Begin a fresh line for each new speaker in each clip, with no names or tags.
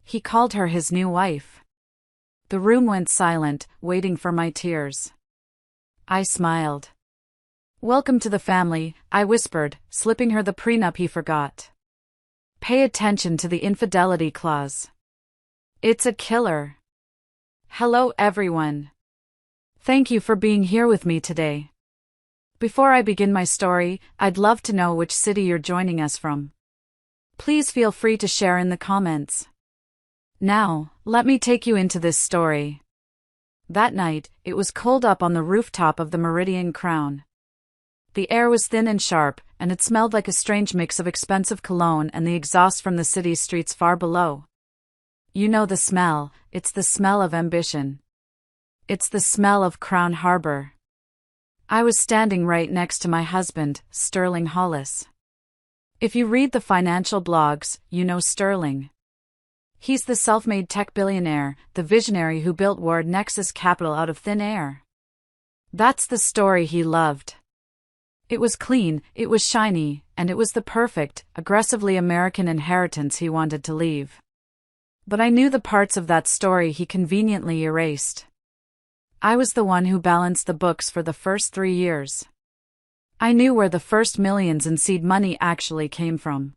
He called her his new wife. The room went silent, waiting for my tears. I smiled. "Welcome to the family," I whispered, slipping her the prenup he forgot. "Pay attention to the infidelity clause. It's a killer." Hello everyone. Thank you for being here with me today. Before I begin my story, I'd love to know which city you're joining us from. Please feel free to share in the comments. Now, let me take you into this story. That night, it was cold up on the rooftop of the Meridian Crown. The air was thin and sharp, and it smelled like a strange mix of expensive cologne and the exhaust from the city's streets far below. You know the smell, it's the smell of ambition. It's the smell of Crown Harbor. I was standing right next to my husband, Sterling Hollis. If you read the financial blogs, you know Sterling. He's the self-made tech billionaire, the visionary who built Ward Nexus Capital out of thin air. That's the story he loved. It was clean, it was shiny, and it was the perfect, aggressively American inheritance he wanted to leave. But I knew the parts of that story he conveniently erased. I was the one who balanced the books for the first 3 years. I knew where the first millions in seed money actually came from.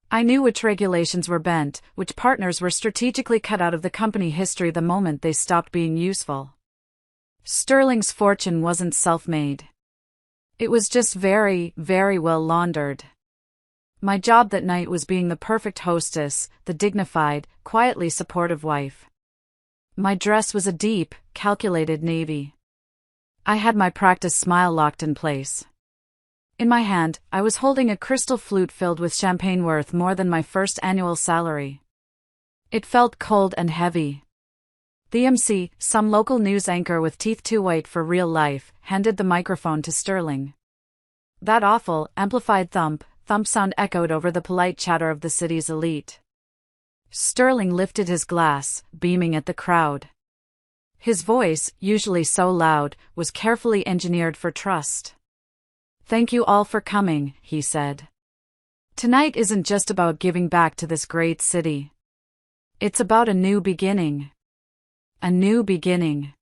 I knew which regulations were bent, which partners were strategically cut out of the company history the moment they stopped being useful. Sterling's fortune wasn't self-made. It was just very, very well laundered. My job that night was being the perfect hostess, the dignified, quietly supportive wife. My dress was a deep, calculated navy. I had my practice smile locked in place. In my hand, I was holding a crystal flute filled with champagne worth more than my first annual salary. It felt cold and heavy. The MC, some local news anchor with teeth too white for real life, handed the microphone to Sterling. That awful, amplified thump sound echoed over the polite chatter of the city's elite. Sterling lifted his glass, beaming at the crowd. His voice, usually so loud, was carefully engineered for trust. "Thank you all for coming," he said. "Tonight isn't just about giving back to this great city. It's about a new beginning. A new beginning."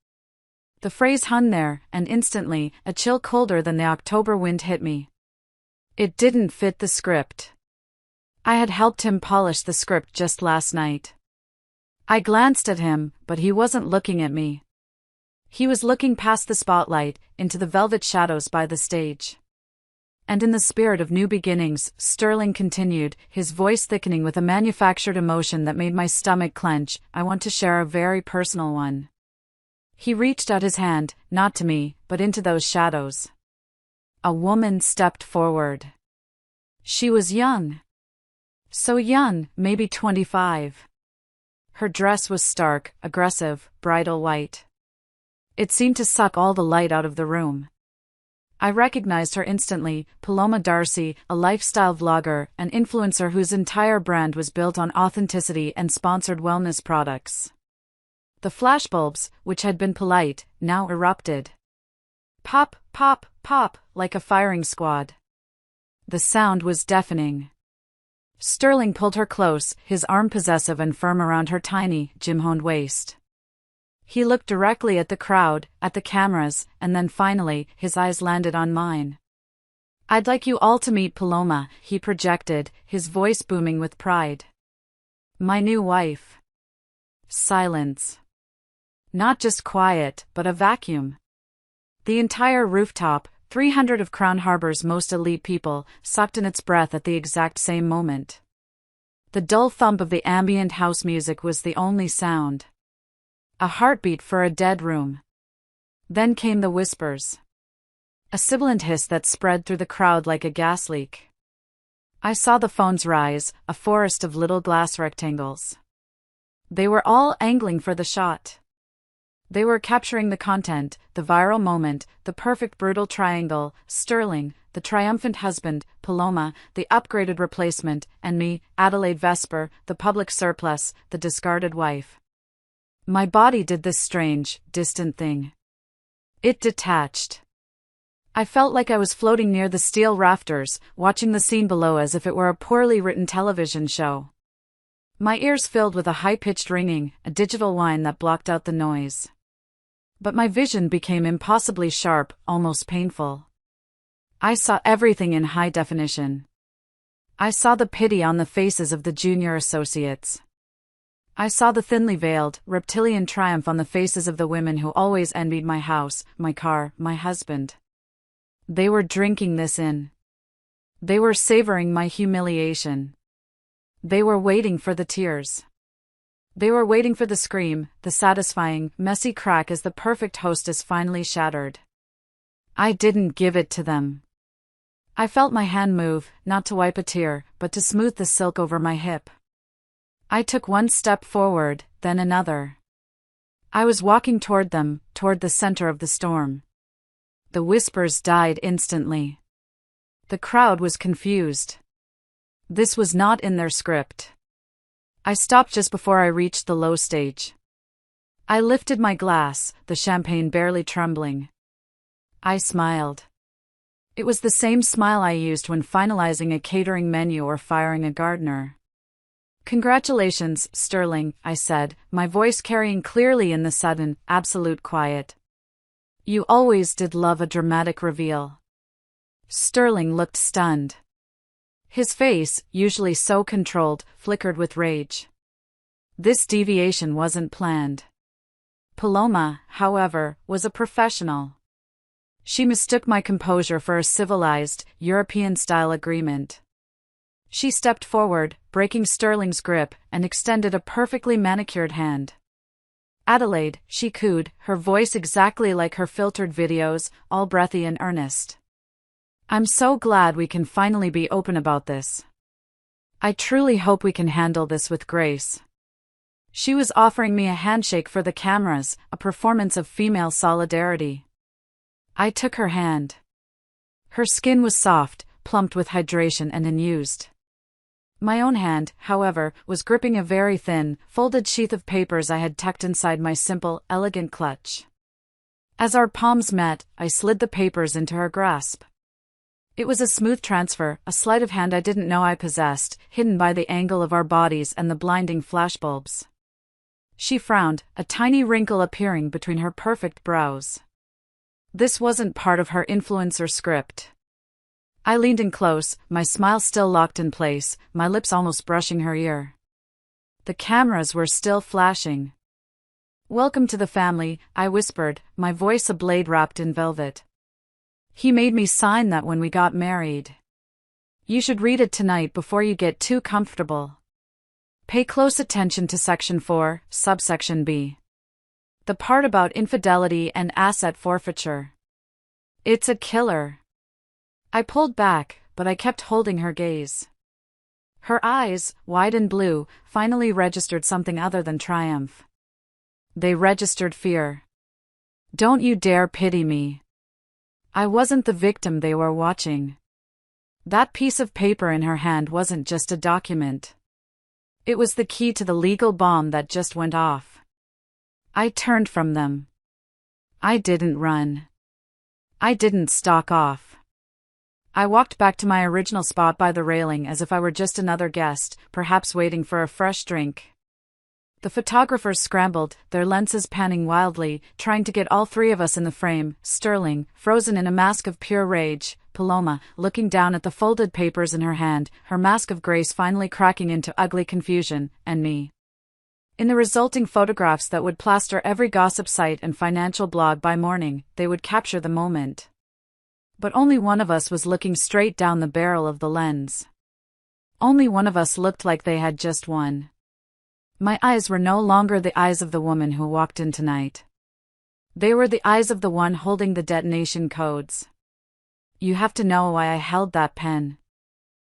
The phrase hung there, and instantly, a chill colder than the October wind hit me. It didn't fit the script. I had helped him polish the script just last night. I glanced at him, but he wasn't looking at me. He was looking past the spotlight, into the velvet shadows by the stage. And in the spirit of new beginnings, Sterling continued, his voice thickening with a manufactured emotion that made my stomach clench, "I want to share a very personal one." He reached out his hand, not to me, but into those shadows. A woman stepped forward. She was young. So young, maybe 25. Her dress was stark, aggressive, bridal white. It seemed to suck all the light out of the room. I recognized her instantly, Paloma Darcy, a lifestyle vlogger, an influencer whose entire brand was built on authenticity and sponsored wellness products. The flashbulbs, which had been polite, now erupted. Pop, pop, pop, like a firing squad. The sound was deafening. Sterling pulled her close, his arm possessive and firm around her tiny, gym-honed waist. He looked directly at the crowd, at the cameras, and then finally, his eyes landed on mine. "I'd like you all to meet Paloma," he projected, his voice booming with pride. "My new wife." Silence. Not just quiet, but a vacuum. The entire rooftop, 300 of Crown Harbor's most elite people, sucked in its breath at the exact same moment. The dull thump of the ambient house music was the only sound. A heartbeat for a dead room. Then came the whispers. A sibilant hiss that spread through the crowd like a gas leak. I saw the phones rise, a forest of little glass rectangles. They were all angling for the shot. They were capturing the content, the viral moment, the perfect brutal triangle, Sterling, the triumphant husband, Paloma, the upgraded replacement, and me, Adelaide Vesper, the public surplus, the discarded wife. My body did this strange, distant thing. It detached. I felt like I was floating near the steel rafters, watching the scene below as if it were a poorly written television show. My ears filled with a high-pitched ringing, a digital whine that blocked out the noise. But my vision became impossibly sharp, almost painful. I saw everything in high definition. I saw the pity on the faces of the junior associates. I saw the thinly veiled, reptilian triumph on the faces of the women who always envied my house, my car, my husband. They were drinking this in. They were savoring my humiliation. They were waiting for the tears. They were waiting for the scream, the satisfying, messy crack as the perfect hostess finally shattered. I didn't give it to them. I felt my hand move, not to wipe a tear, but to smooth the silk over my hip. I took one step forward, then another. I was walking toward them, toward the center of the storm. The whispers died instantly. The crowd was confused. This was not in their script. I stopped just before I reached the low stage. I lifted my glass, the champagne barely trembling. I smiled. It was the same smile I used when finalizing a catering menu or firing a gardener. "Congratulations, Sterling," I said, my voice carrying clearly in the sudden, absolute quiet. "You always did love a dramatic reveal." Sterling looked stunned. His face, usually so controlled, flickered with rage. This deviation wasn't planned. Paloma, however, was a professional. She mistook my composure for a civilized, European-style agreement. She stepped forward, breaking Sterling's grip, and extended a perfectly manicured hand. "Adelaide," she cooed, her voice exactly like her filtered videos, all breathy and earnest. "I'm so glad we can finally be open about this. I truly hope we can handle this with grace." She was offering me a handshake for the cameras, a performance of female solidarity. I took her hand. Her skin was soft, plumped with hydration and unused. My own hand, however, was gripping a very thin, folded sheath of papers I had tucked inside my simple, elegant clutch. As our palms met, I slid the papers into her grasp. It was a smooth transfer, a sleight of hand I didn't know I possessed, hidden by the angle of our bodies and the blinding flashbulbs. She frowned, a tiny wrinkle appearing between her perfect brows. This wasn't part of her influencer script. I leaned in close, my smile still locked in place, my lips almost brushing her ear. The cameras were still flashing. "Welcome to the family," I whispered, my voice a blade wrapped in velvet. "He made me sign that when we got married. You should read it tonight before you get too comfortable. Pay close attention to Section 4, Subsection B. The part about infidelity and asset forfeiture. It's a killer." I pulled back, but I kept holding her gaze. Her eyes, wide and blue, finally registered something other than triumph. They registered fear. "Don't you dare pity me." I wasn't the victim they were watching. That piece of paper in her hand wasn't just a document. It was the key to the legal bomb that just went off. I turned from them. I didn't run. I didn't stalk off. I walked back to my original spot by the railing as if I were just another guest, perhaps waiting for a fresh drink. The photographers scrambled, their lenses panning wildly, trying to get all three of us in the frame: Sterling, frozen in a mask of pure rage, Paloma, looking down at the folded papers in her hand, her mask of grace finally cracking into ugly confusion, and me. In the resulting photographs that would plaster every gossip site and financial blog by morning, they would capture the moment. But only one of us was looking straight down the barrel of the lens. Only one of us looked like they had just won. My eyes were no longer the eyes of the woman who walked in tonight. They were the eyes of the one holding the detonation codes. You have to know why I held that pen.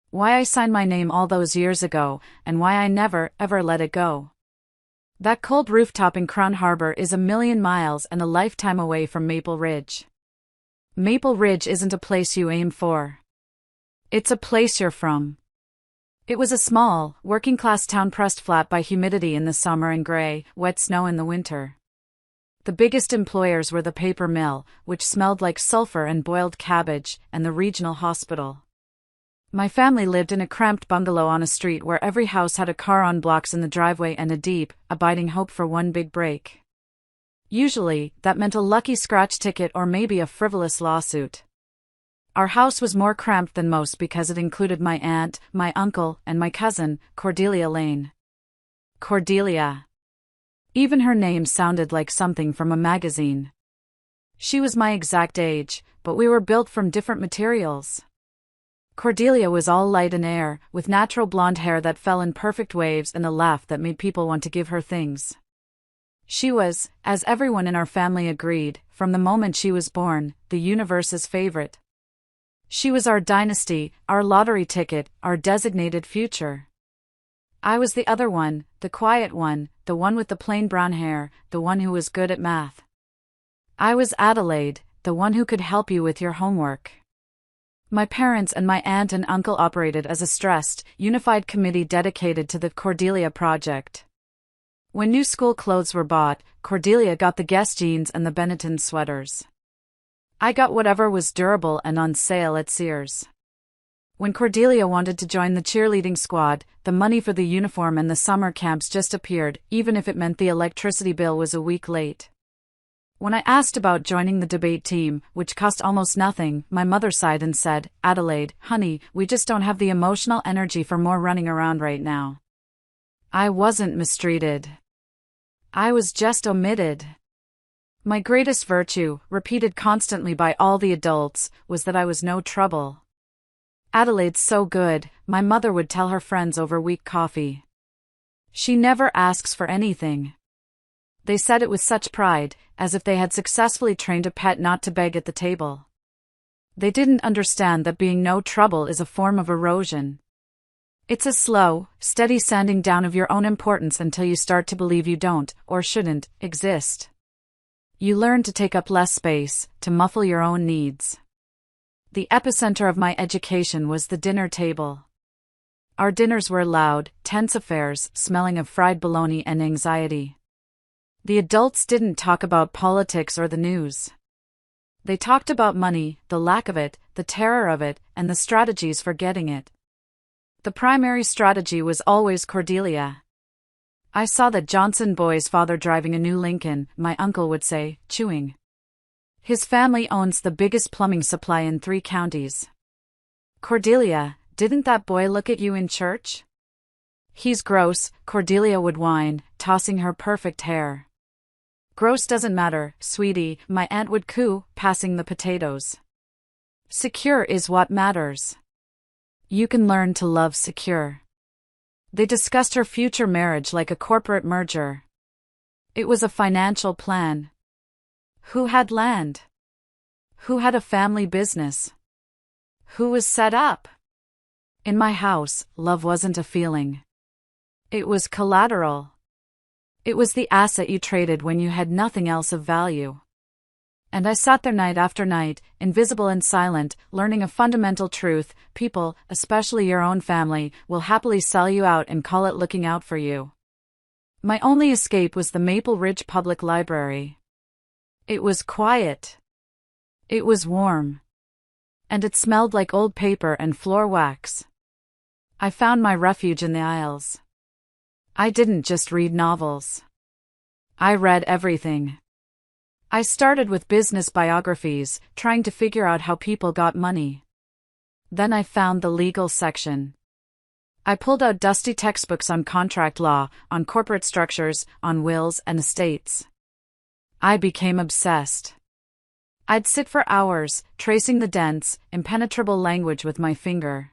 Why I signed my name all those years ago, and why I never, ever let it go. That cold rooftop in Crown Harbor is a million miles and a lifetime away from Maple Ridge. Maple Ridge isn't a place you aim for. It's a place you're from. It was a small, working-class town pressed flat by humidity in the summer and gray, wet snow in the winter. The biggest employers were the paper mill, which smelled like sulfur and boiled cabbage, and the regional hospital. My family lived in a cramped bungalow on a street where every house had a car on blocks in the driveway and a deep, abiding hope for one big break. Usually, that meant a lucky scratch ticket or maybe a frivolous lawsuit. Our house was more cramped than most because it included my aunt, my uncle, and my cousin, Cordelia Lane. Cordelia. Even her name sounded like something from a magazine. She was my exact age, but we were built from different materials. Cordelia was all light and air, with natural blonde hair that fell in perfect waves and a laugh that made people want to give her things. She was, as everyone in our family agreed, from the moment she was born, the universe's favorite. She was our dynasty, our lottery ticket, our designated future. I was the other one, the quiet one, the one with the plain brown hair, the one who was good at math. I was Adelaide, the one who could help you with your homework. My parents and my aunt and uncle operated as a stressed, unified committee dedicated to the Cordelia project. When new school clothes were bought, Cordelia got the Guess jeans and the Benetton sweaters. I got whatever was durable and on sale at Sears. When Cordelia wanted to join the cheerleading squad, the money for the uniform and the summer camps just appeared, even if it meant the electricity bill was a week late. When I asked about joining the debate team, which cost almost nothing, my mother sighed and said, "Adelaide, honey, we just don't have the emotional energy for more running around right now." I wasn't mistreated. I was just omitted. My greatest virtue, repeated constantly by all the adults, was that I was no trouble. "Adelaide's so good," my mother would tell her friends over weak coffee. "She never asks for anything." They said it with such pride, as if they had successfully trained a pet not to beg at the table. They didn't understand that being no trouble is a form of erosion. It's a slow, steady sanding down of your own importance until you start to believe you don't, or shouldn't, exist. You learn to take up less space, to muffle your own needs. The epicenter of my education was the dinner table. Our dinners were loud, tense affairs, smelling of fried bologna and anxiety. The adults didn't talk about politics or the news. They talked about money, the lack of it, the terror of it, and the strategies for getting it. The primary strategy was always Cordelia. I saw that Johnson boy's father driving a new Lincoln, my uncle would say, chewing. His family owns the biggest plumbing supply in 3 counties. "Cordelia, didn't that boy look at you in church?" "He's gross," Cordelia would whine, tossing her perfect hair. "Gross doesn't matter, sweetie," my aunt would coo, passing the potatoes. "Secure is what matters. You can learn to love secure." They discussed her future marriage like a corporate merger. It was a financial plan. Who had land? Who had a family business? Who was set up? In my house, love wasn't a feeling. It was collateral. It was the asset you traded when you had nothing else of value. And I sat there night after night, invisible and silent, learning a fundamental truth: people, especially your own family, will happily sell you out and call it looking out for you. My only escape was the Maple Ridge Public Library. It was quiet. It was warm. And it smelled like old paper and floor wax. I found my refuge in the aisles. I didn't just read novels. I read everything. I started with business biographies, trying to figure out how people got money. Then I found the legal section. I pulled out dusty textbooks on contract law, on corporate structures, on wills and estates. I became obsessed. I'd sit for hours, tracing the dense, impenetrable language with my finger.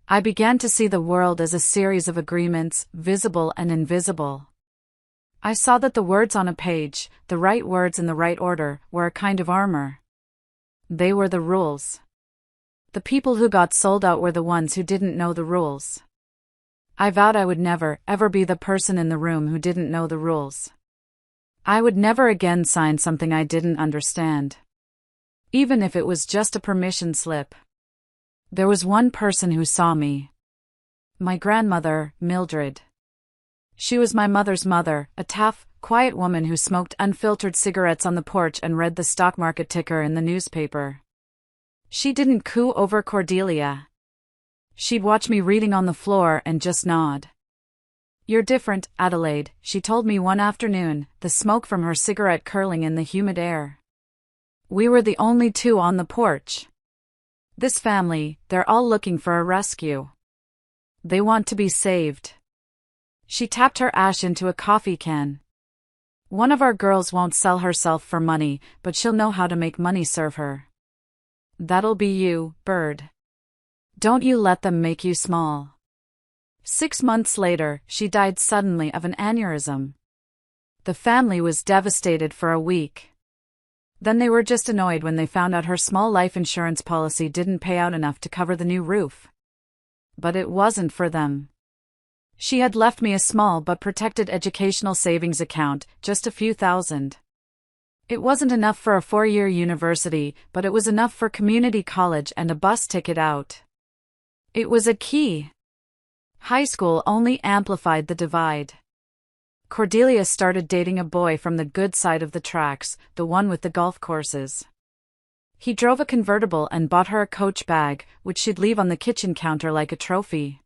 I began to see the world as a series of agreements, visible and invisible. I saw that the words on a page, the right words in the right order, were a kind of armor. They were the rules. The people who got sold out were the ones who didn't know the rules. I vowed I would never, ever be the person in the room who didn't know the rules. I would never again sign something I didn't understand. Even if it was just a permission slip. There was one person who saw me. My grandmother, Mildred. She was my mother's mother, a tough, quiet woman who smoked unfiltered cigarettes on the porch and read the stock market ticker in the newspaper. She didn't coo over Cordelia. She'd watch me reading on the floor and just nod. "You're different, Adelaide," she told me one afternoon, the smoke from her cigarette curling in the humid air. We were the only two on the porch. "This family, they're all looking for a rescue. They want to be saved." She tapped her ash into a coffee can. "One of our girls won't sell herself for money, but she'll know how to make money serve her. That'll be you, Bird. Don't you let them make you small." 6 months later, she died suddenly of an aneurysm. The family was devastated for a week. Then they were just annoyed when they found out her small life insurance policy didn't pay out enough to cover the new roof. But it wasn't for them. She had left me a small but protected educational savings account, just a few thousand. It wasn't enough for a 4-year university, but it was enough for community college and a bus ticket out. It was a key. High school only amplified the divide. Cordelia started dating a boy from the good side of the tracks, the one with the golf courses. He drove a convertible and bought her a Coach bag, which she'd leave on the kitchen counter like a trophy.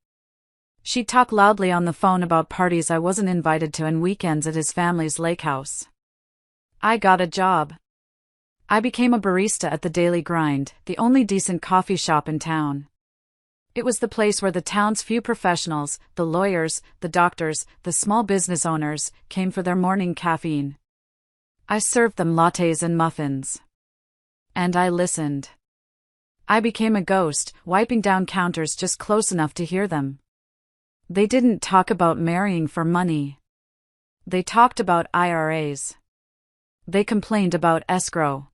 She'd talk loudly on the phone about parties I wasn't invited to and weekends at his family's lake house. I got a job. I became a barista at the Daily Grind, the only decent coffee shop in town. It was the place where the town's few professionals, the lawyers, the doctors, the small business owners, came for their morning caffeine. I served them lattes and muffins. And I listened. I became a ghost, wiping down counters just close enough to hear them. They didn't talk about marrying for money. They talked about IRAs. They complained about escrow.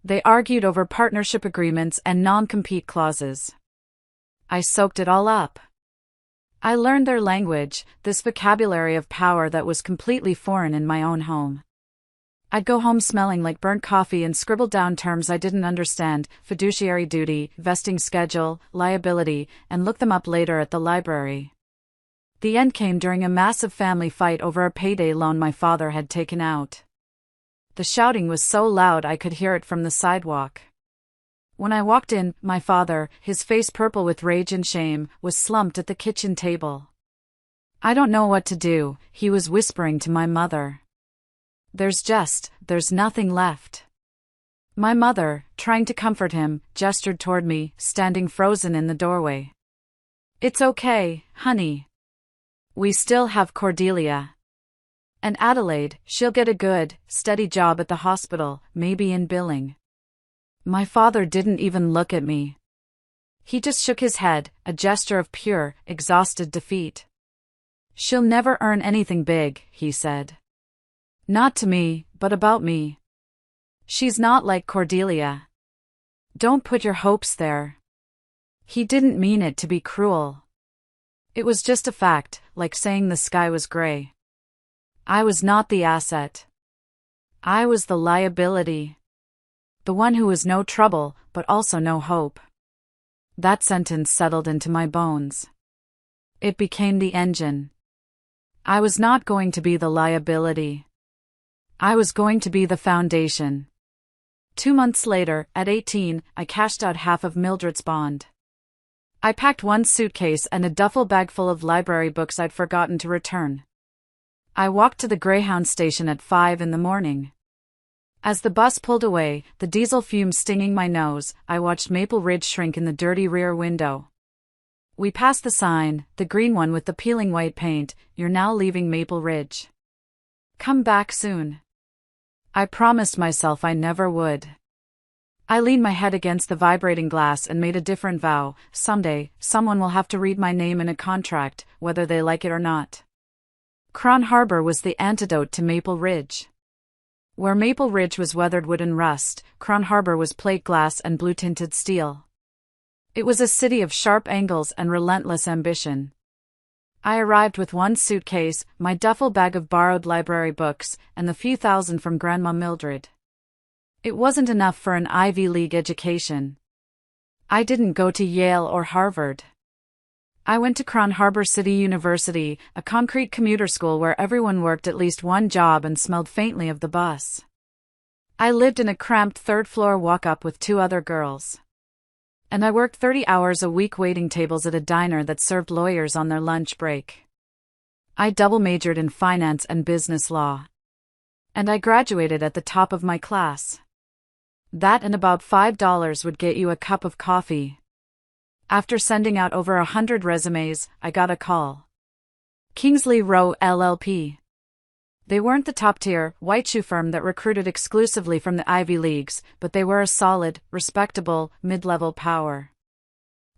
They argued over partnership agreements and non-compete clauses. I soaked it all up. I learned their language, this vocabulary of power that was completely foreign in my own home. I'd go home smelling like burnt coffee and scribble down terms I didn't understand, fiduciary duty, vesting schedule, liability, and look them up later at the library. The end came during a massive family fight over a payday loan my father had taken out. The shouting was so loud I could hear it from the sidewalk. When I walked in, my father, his face purple with rage and shame, was slumped at the kitchen table. "I don't know what to do," he was whispering to my mother. There's nothing left." My mother, trying to comfort him, gestured toward me, standing frozen in the doorway. "It's okay, honey. We still have Cordelia. And Adelaide, she'll get a good, steady job at the hospital, maybe in billing." My father didn't even look at me. He just shook his head, a gesture of pure, exhausted defeat. "She'll never earn anything big," he said. "Not to me, but about me. She's not like Cordelia. Don't put your hopes there." He didn't mean it to be cruel. It was just a fact, like saying the sky was gray. I was not the asset. I was the liability. The one who was no trouble, but also no hope. That sentence settled into my bones. It became the engine. I was not going to be the liability. I was going to be the foundation. 2 months later, at 18, I cashed out half of Mildred's bond. I packed one suitcase and a duffel bag full of library books I'd forgotten to return. I walked to the Greyhound station at 5 in the morning. As the bus pulled away, the diesel fumes stinging my nose, I watched Maple Ridge shrink in the dirty rear window. We passed the sign, the green one with the peeling white paint, "You're now leaving Maple Ridge. Come back soon." I promised myself I never would. I leaned my head against the vibrating glass and made a different vow: someday, someone will have to read my name in a contract, whether they like it or not. Cron Harbor was the antidote to Maple Ridge. Where Maple Ridge was weathered wood and rust, Cron Harbor was plate glass and blue-tinted steel. It was a city of sharp angles and relentless ambition. I arrived with one suitcase, my duffel bag of borrowed library books, and the few thousand from Grandma Mildred. It wasn't enough for an Ivy League education. I didn't go to Yale or Harvard. I went to Cron Harbor City University, a concrete commuter school where everyone worked at least one job and smelled faintly of the bus. I lived in a cramped third-floor walk-up with 2 other girls. And I worked 30 hours a week waiting tables at a diner that served lawyers on their lunch break. I double majored in finance and business law. And I graduated at the top of my class. That and about $5 would get you a cup of coffee. After sending out over 100 resumes, I got a call. Kingsley Rowe LLP. They weren't the top-tier, white-shoe firm that recruited exclusively from the Ivy Leagues, but they were a solid, respectable, mid-level power.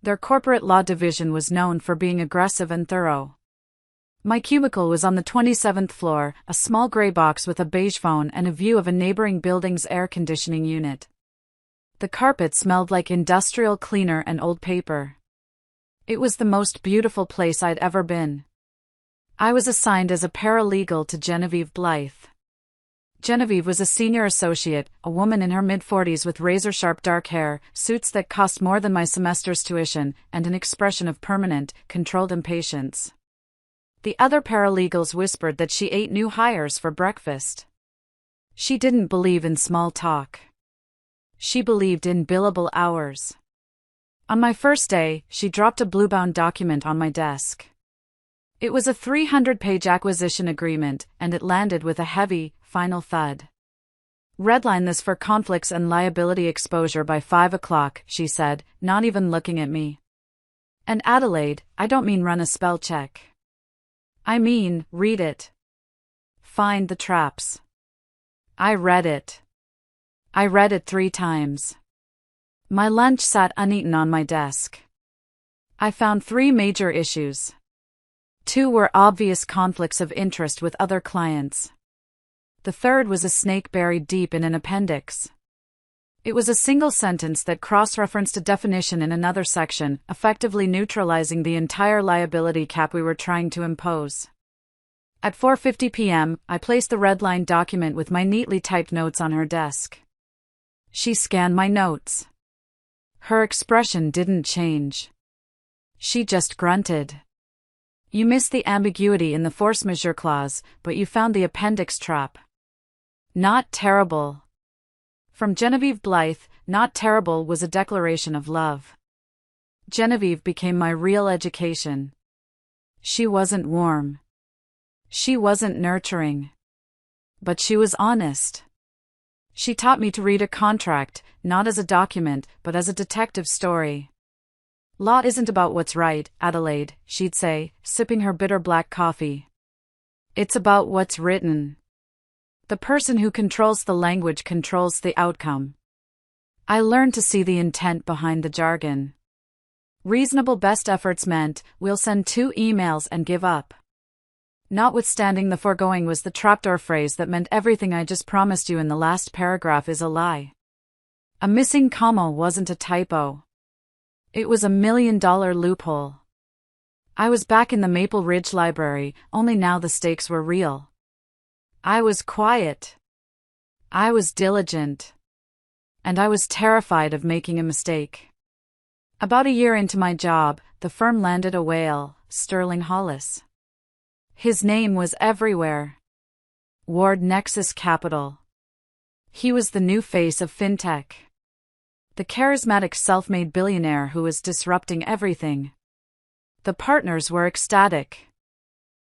Their corporate law division was known for being aggressive and thorough. My cubicle was on the 27th floor, a small gray box with a beige phone and a view of a neighboring building's air conditioning unit. The carpet smelled like industrial cleaner and old paper. It was the most beautiful place I'd ever been. I was assigned as a paralegal to Genevieve Blythe. Genevieve was a senior associate, a woman in her mid-40s with razor-sharp dark hair, suits that cost more than my semester's tuition, and an expression of permanent, controlled impatience. The other paralegals whispered that she ate new hires for breakfast. She didn't believe in small talk. She believed in billable hours. On my first day, she dropped a blue-bound document on my desk. It was a 300-page acquisition agreement, and it landed with a heavy, final thud. "Redline this for conflicts and liability exposure by 5 o'clock, she said, not even looking at me. And Adelaide, I don't mean run a spell check. I mean, read it. Find the traps." I read it. I read it 3 times. My lunch sat uneaten on my desk. I found 3 major issues. 2 were obvious conflicts of interest with other clients. The third was a snake buried deep in an appendix. It was a single sentence that cross-referenced a definition in another section, effectively neutralizing the entire liability cap we were trying to impose. At 4:50 p.m., I placed the red-line document with my neatly typed notes on her desk. She scanned my notes. Her expression didn't change. She just grunted. "You missed the ambiguity in the force majeure clause, but you found the appendix trap." Not terrible. From Genevieve Blythe, not terrible was a declaration of love. Genevieve became my real education. She wasn't warm. She wasn't nurturing. But she was honest. She taught me to read a contract, not as a document, but as a detective story. "Law isn't about what's right, Adelaide," she'd say, sipping her bitter black coffee. "It's about what's written. The person who controls the language controls the outcome." I learned to see the intent behind the jargon. Reasonable best efforts meant, we'll send 2 emails and give up. Notwithstanding the foregoing was the trapdoor phrase that meant everything I just promised you in the last paragraph is a lie. A missing comma wasn't a typo. It was a $1 million loophole. I was back in the Maple Ridge Library, only now the stakes were real. I was quiet. I was diligent. And I was terrified of making a mistake. About a year into my job, the firm landed a whale, Sterling Hollis. His name was everywhere. Ward Nexus Capital. He was the new face of fintech. The charismatic self-made billionaire who was disrupting everything. The partners were ecstatic.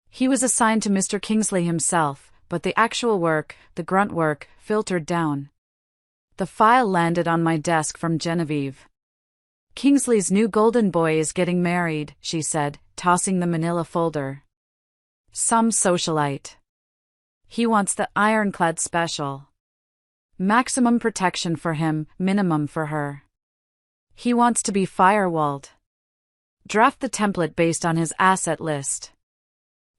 He was assigned to Mr. Kingsley himself, but the actual work, the grunt work, filtered down. The file landed on my desk from Genevieve. "Kingsley's new golden boy is getting married," she said, tossing the manila folder. "Some socialite. He wants the ironclad special. Maximum protection for him, minimum for her. He wants to be firewalled. Draft the template based on his asset list."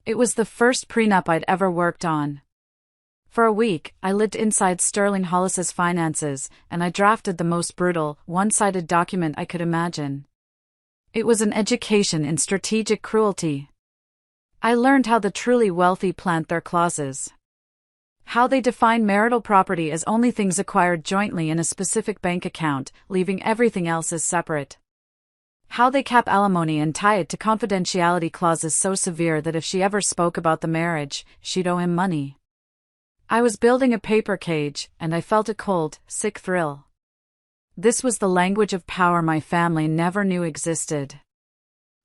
It was the first prenup I'd ever worked on. For a week, I lived inside Sterling Hollis's finances, and I drafted the most brutal, one-sided document I could imagine. It was an education in strategic cruelty. I learned how the truly wealthy plant their clauses. How they define marital property as only things acquired jointly in a specific bank account, leaving everything else as separate. How they cap alimony and tie it to confidentiality clauses so severe that if she ever spoke about the marriage, she'd owe him money. I was building a paper cage, and I felt a cold, sick thrill. This was the language of power my family never knew existed.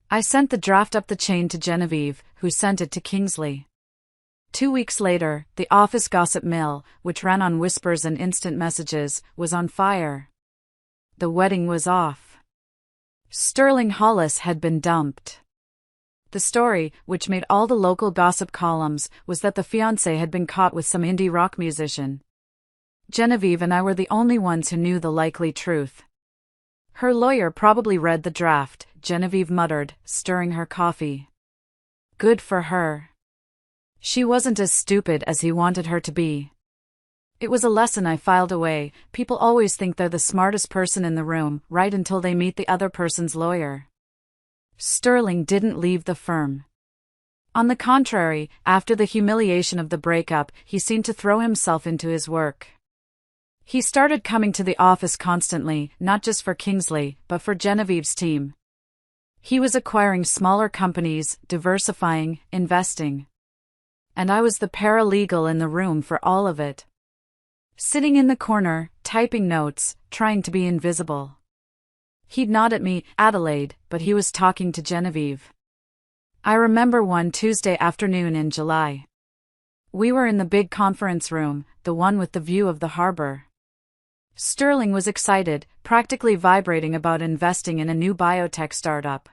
I sent the draft up the chain to Genevieve, who sent it to Kingsley. 2 weeks later, the office gossip mill, which ran on whispers and instant messages, was on fire. The wedding was off. Sterling Hollis had been dumped. The story, which made all the local gossip columns, was that the fiancé had been caught with some indie rock musician. Genevieve and I were the only ones who knew the likely truth. Her lawyer probably read the draft, Genevieve muttered, stirring her coffee. Good for her. She wasn't as stupid as he wanted her to be. It was a lesson I filed away. People always think they're the smartest person in the room, right until they meet the other person's lawyer. Sterling didn't leave the firm. On the contrary, after the humiliation of the breakup, he seemed to throw himself into his work. He started coming to the office constantly, not just for Kingsley, but for Genevieve's team. He was acquiring smaller companies, diversifying, investing. And I was the paralegal in the room for all of it. Sitting in the corner, typing notes, trying to be invisible. He'd nod at me, Adelaide, but he was talking to Genevieve. I remember one Tuesday afternoon in July. We were in the big conference room, the one with the view of the harbor. Sterling was excited, practically vibrating about investing in a new biotech startup.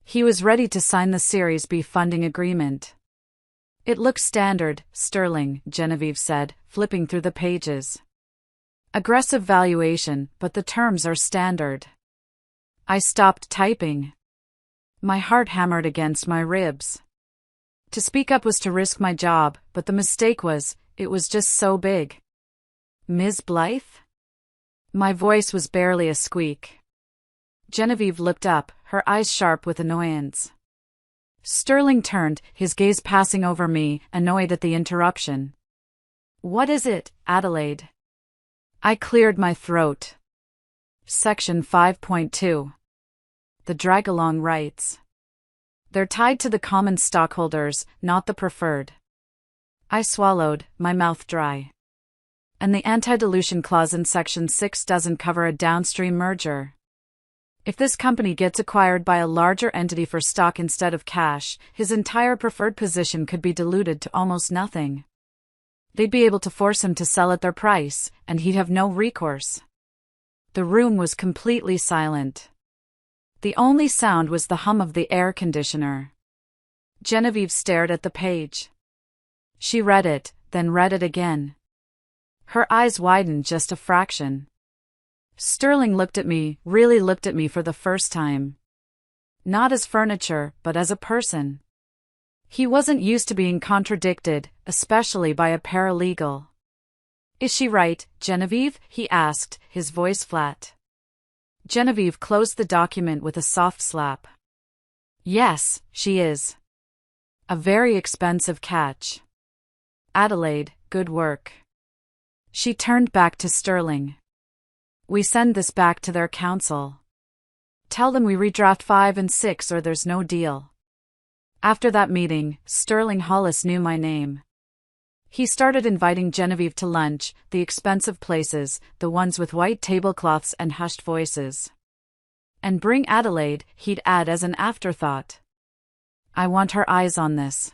He was ready to sign the Series B funding agreement. It looks standard, Sterling, Genevieve said, flipping through the pages. Aggressive valuation, but the terms are standard. I stopped typing. My heart hammered against my ribs. To speak up was to risk my job, but the mistake was, it was just so big. Ms. Blythe? My voice was barely a squeak. Genevieve looked up, her eyes sharp with annoyance. Sterling turned, his gaze passing over me, annoyed at the interruption. What is it, Adelaide? I cleared my throat. Section 5.2. The drag-along rights. They're tied to the common stockholders, not the preferred. I swallowed, my mouth dry. And the anti-dilution clause in Section 6 doesn't cover a downstream merger. If this company gets acquired by a larger entity for stock instead of cash, his entire preferred position could be diluted to almost nothing. They'd be able to force him to sell at their price, and he'd have no recourse. The room was completely silent. The only sound was the hum of the air conditioner. Genevieve stared at the page. She read it, then read it again. Her eyes widened just a fraction. Sterling looked at me, really looked at me for the first time. Not as furniture, but as a person. He wasn't used to being contradicted, especially by a paralegal. Is she right, Genevieve? He asked, his voice flat. Genevieve closed the document with a soft slap. Yes, she is. A very expensive catch. Adelaide, good work. She turned back to Sterling. We send this back to their counsel. Tell them we redraft 5 and 6 or there's no deal. After that meeting, Sterling Hollis knew my name. He started inviting Genevieve to lunch, the expensive places, the ones with white tablecloths and hushed voices. And bring Adelaide, he'd add as an afterthought. I want her eyes on this.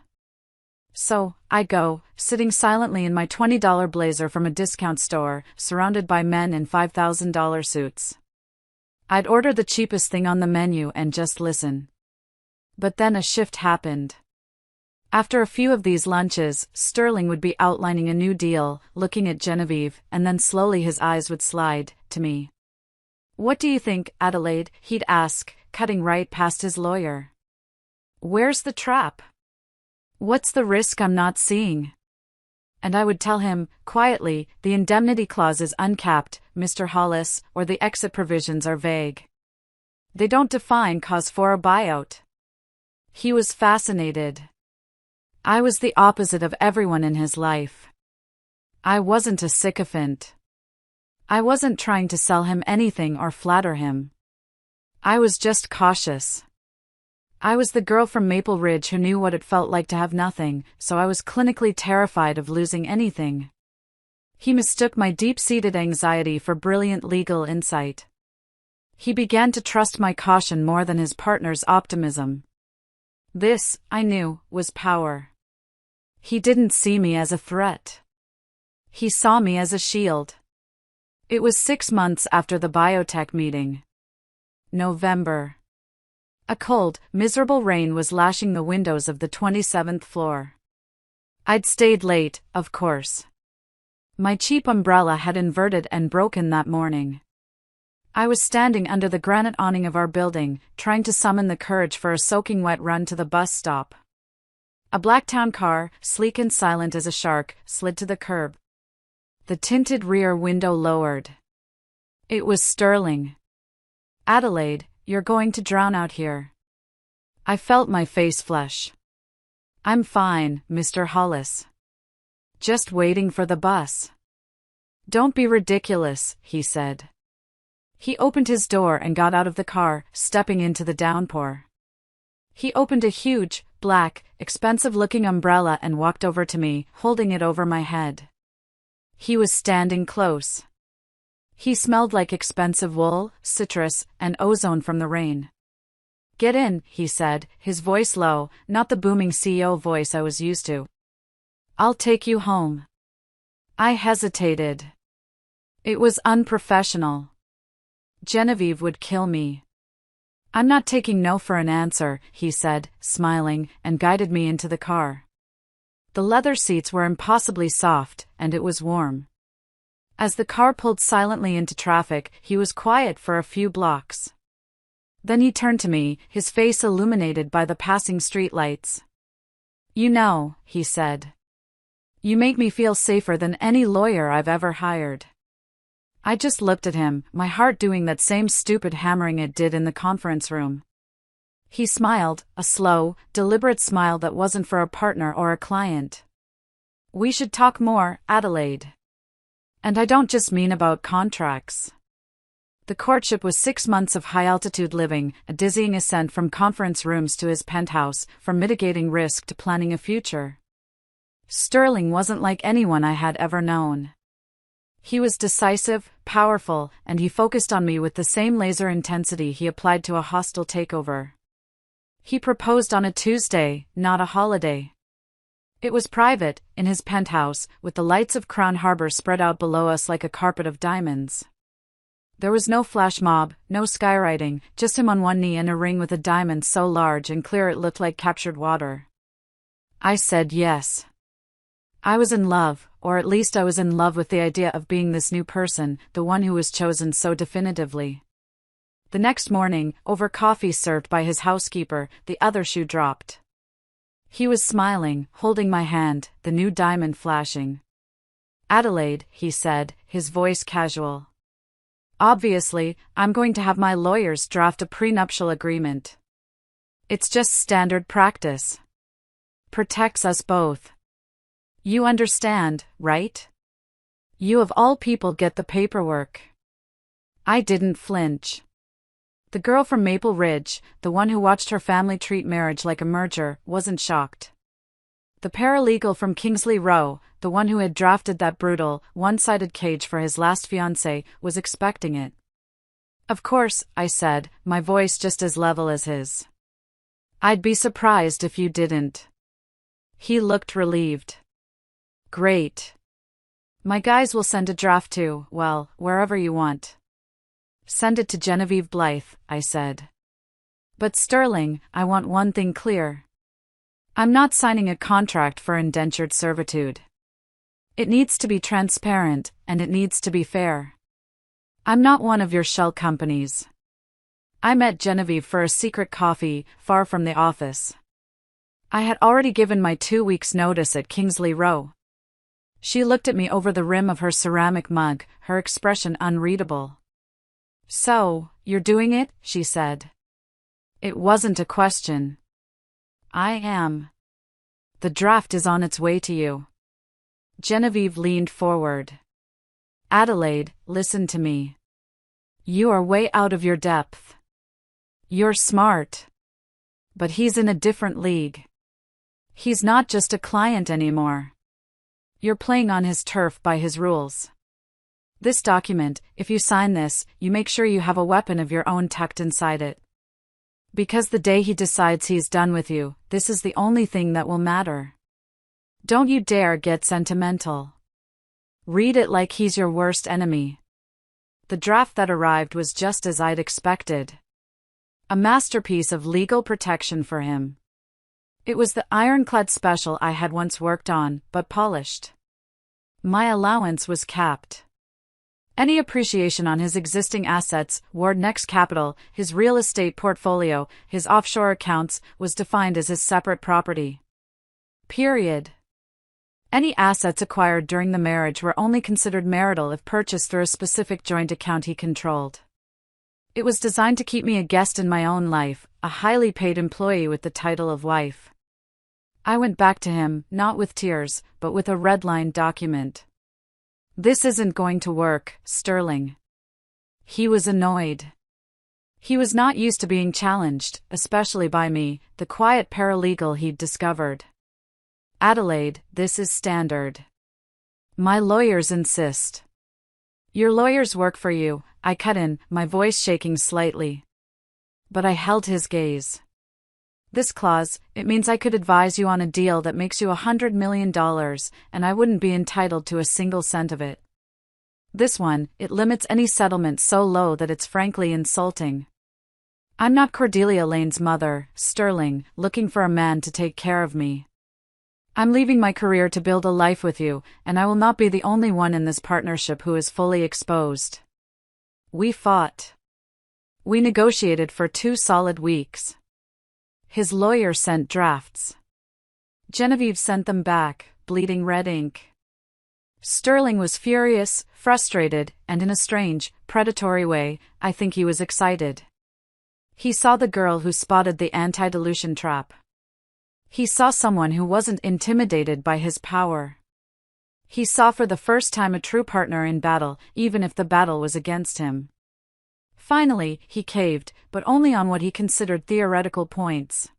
So, I go, sitting silently in my $20 blazer from a discount store, surrounded by men in $5,000 suits. I'd order the cheapest thing on the menu and just listen. But then a shift happened. After a few of these lunches, Sterling would be outlining a new deal, looking at Genevieve, and then slowly his eyes would slide to me. What do you think, Adelaide? He'd ask, cutting right past his lawyer. Where's the trap? What's the risk I'm not seeing? And I would tell him, quietly, the indemnity clause is uncapped, Mr. Hollis, or the exit provisions are vague. They don't define cause for a buyout. He was fascinated. I was the opposite of everyone in his life. I wasn't a sycophant. I wasn't trying to sell him anything or flatter him. I was just cautious. I was the girl from Maple Ridge who knew what it felt like to have nothing, so I was clinically terrified of losing anything. He mistook my deep-seated anxiety for brilliant legal insight. He began to trust my caution more than his partner's optimism. This, I knew, was power. He didn't see me as a threat. He saw me as a shield. It was 6 months after the biotech meeting. November. A cold, miserable rain was lashing the windows of the 27th floor. I'd stayed late, of course. My cheap umbrella had inverted and broken that morning. I was standing under the granite awning of our building, trying to summon the courage for a soaking wet run to the bus stop. A black town car, sleek and silent as a shark, slid to the curb. The tinted rear window lowered. It was Sterling. "Adelaide, you're going to drown out here." I felt my face flush. "I'm fine, Mr. Hollis. Just waiting for the bus." "Don't be ridiculous," he said. He opened his door and got out of the car, stepping into the downpour. He opened a huge, black, expensive-looking umbrella and walked over to me, holding it over my head. He was standing close. He smelled like expensive wool, citrus, and ozone from the rain. "Get in," he said, his voice low, not the booming CEO voice I was used to. "I'll take you home." I hesitated. It was unprofessional. Genevieve would kill me. "I'm not taking no for an answer," he said, smiling, and guided me into the car. The leather seats were impossibly soft, and it was warm. As the car pulled silently into traffic, he was quiet for a few blocks. Then he turned to me, his face illuminated by the passing streetlights. "You know," he said, "you make me feel safer than any lawyer I've ever hired." I just looked at him, my heart doing that same stupid hammering it did in the conference room. He smiled, a slow, deliberate smile that wasn't for a partner or a client. "We should talk more, Adelaide. And I don't just mean about contracts." The courtship was 6 months of high-altitude living, a dizzying ascent from conference rooms to his penthouse, from mitigating risk to planning a future. Sterling wasn't like anyone I had ever known. He was decisive, powerful, and he focused on me with the same laser intensity he applied to a hostile takeover. He proposed on a Tuesday, not a holiday. It was private, in his penthouse, with the lights of Crown Harbor spread out below us like a carpet of diamonds. There was no flash mob, no skywriting, just him on one knee and a ring with a diamond so large and clear it looked like captured water. I said yes. I was in love, or at least I was in love with the idea of being this new person, the one who was chosen so definitively. The next morning, over coffee served by his housekeeper, the other shoe dropped. He was smiling, holding my hand, the new diamond flashing. "Adelaide," he said, his voice casual. "Obviously, I'm going to have my lawyers draft a prenuptial agreement. It's just standard practice. Protects us both. You understand, right? You of all people get the paperwork." I didn't flinch. The girl from Maple Ridge, the one who watched her family treat marriage like a merger, wasn't shocked. The paralegal from Kingsley Row, the one who had drafted that brutal, one-sided cage for his last fiancée, was expecting it. "Of course," I said, my voice just as level as his. "I'd be surprised if you didn't." He looked relieved. "Great. My guys will send a draft to, well, wherever you want." "Send it to Genevieve Blythe," I said. "But Sterling, I want one thing clear. I'm not signing a contract for indentured servitude. It needs to be transparent, and it needs to be fair. I'm not one of your shell companies." I met Genevieve for a secret coffee, far from the office. I had already given my 2 weeks' notice at Kingsley Row. She looked at me over the rim of her ceramic mug, her expression unreadable. "So, you're doing it?" she said. It wasn't a question. "I am. The draft is on its way to you." Genevieve leaned forward. "Adelaide, listen to me. You are way out of your depth. You're smart. But he's in a different league. He's not just a client anymore. You're playing on his turf by his rules. This document, if you sign this, you make sure you have a weapon of your own tucked inside it. Because the day he decides he's done with you, this is the only thing that will matter. Don't you dare get sentimental. Read it like he's your worst enemy. The draft that arrived was just as I'd expected. A masterpiece of legal protection for him. It was the ironclad special I had once worked on, but polished. My allowance was capped. Any appreciation on his existing assets, Ward Next Capital, his real estate portfolio, his offshore accounts, was defined as his separate property. Period. Any assets acquired during the marriage were only considered marital if purchased through a specific joint account he controlled. It was designed to keep me a guest in my own life, a highly paid employee with the title of wife. I went back to him, not with tears, but with a red-lined document. This isn't going to work, Sterling. He was annoyed. He was not used to being challenged, especially by me, the quiet paralegal he'd discovered. Adelaide, this is standard. My lawyers insist. Your lawyers work for you, I cut in, my voice shaking slightly. But I held his gaze. This clause, it means I could advise you on a deal that makes you $100 million, and I wouldn't be entitled to a single cent of it. This one, it limits any settlement so low that it's frankly insulting. I'm not Cordelia Lane's mother, Sterling, looking for a man to take care of me. I'm leaving my career to build a life with you, and I will not be the only one in this partnership who is fully exposed. We fought. We negotiated for 2 solid weeks. His lawyer sent drafts. Genevieve sent them back, bleeding red ink. Sterling was furious, frustrated, and in a strange, predatory way, I think he was excited. He saw the girl who spotted the anti-dilution trap. He saw someone who wasn't intimidated by his power. He saw for the first time a true partner in battle, even if the battle was against him. Finally, he caved, but only on what he considered theoretical points.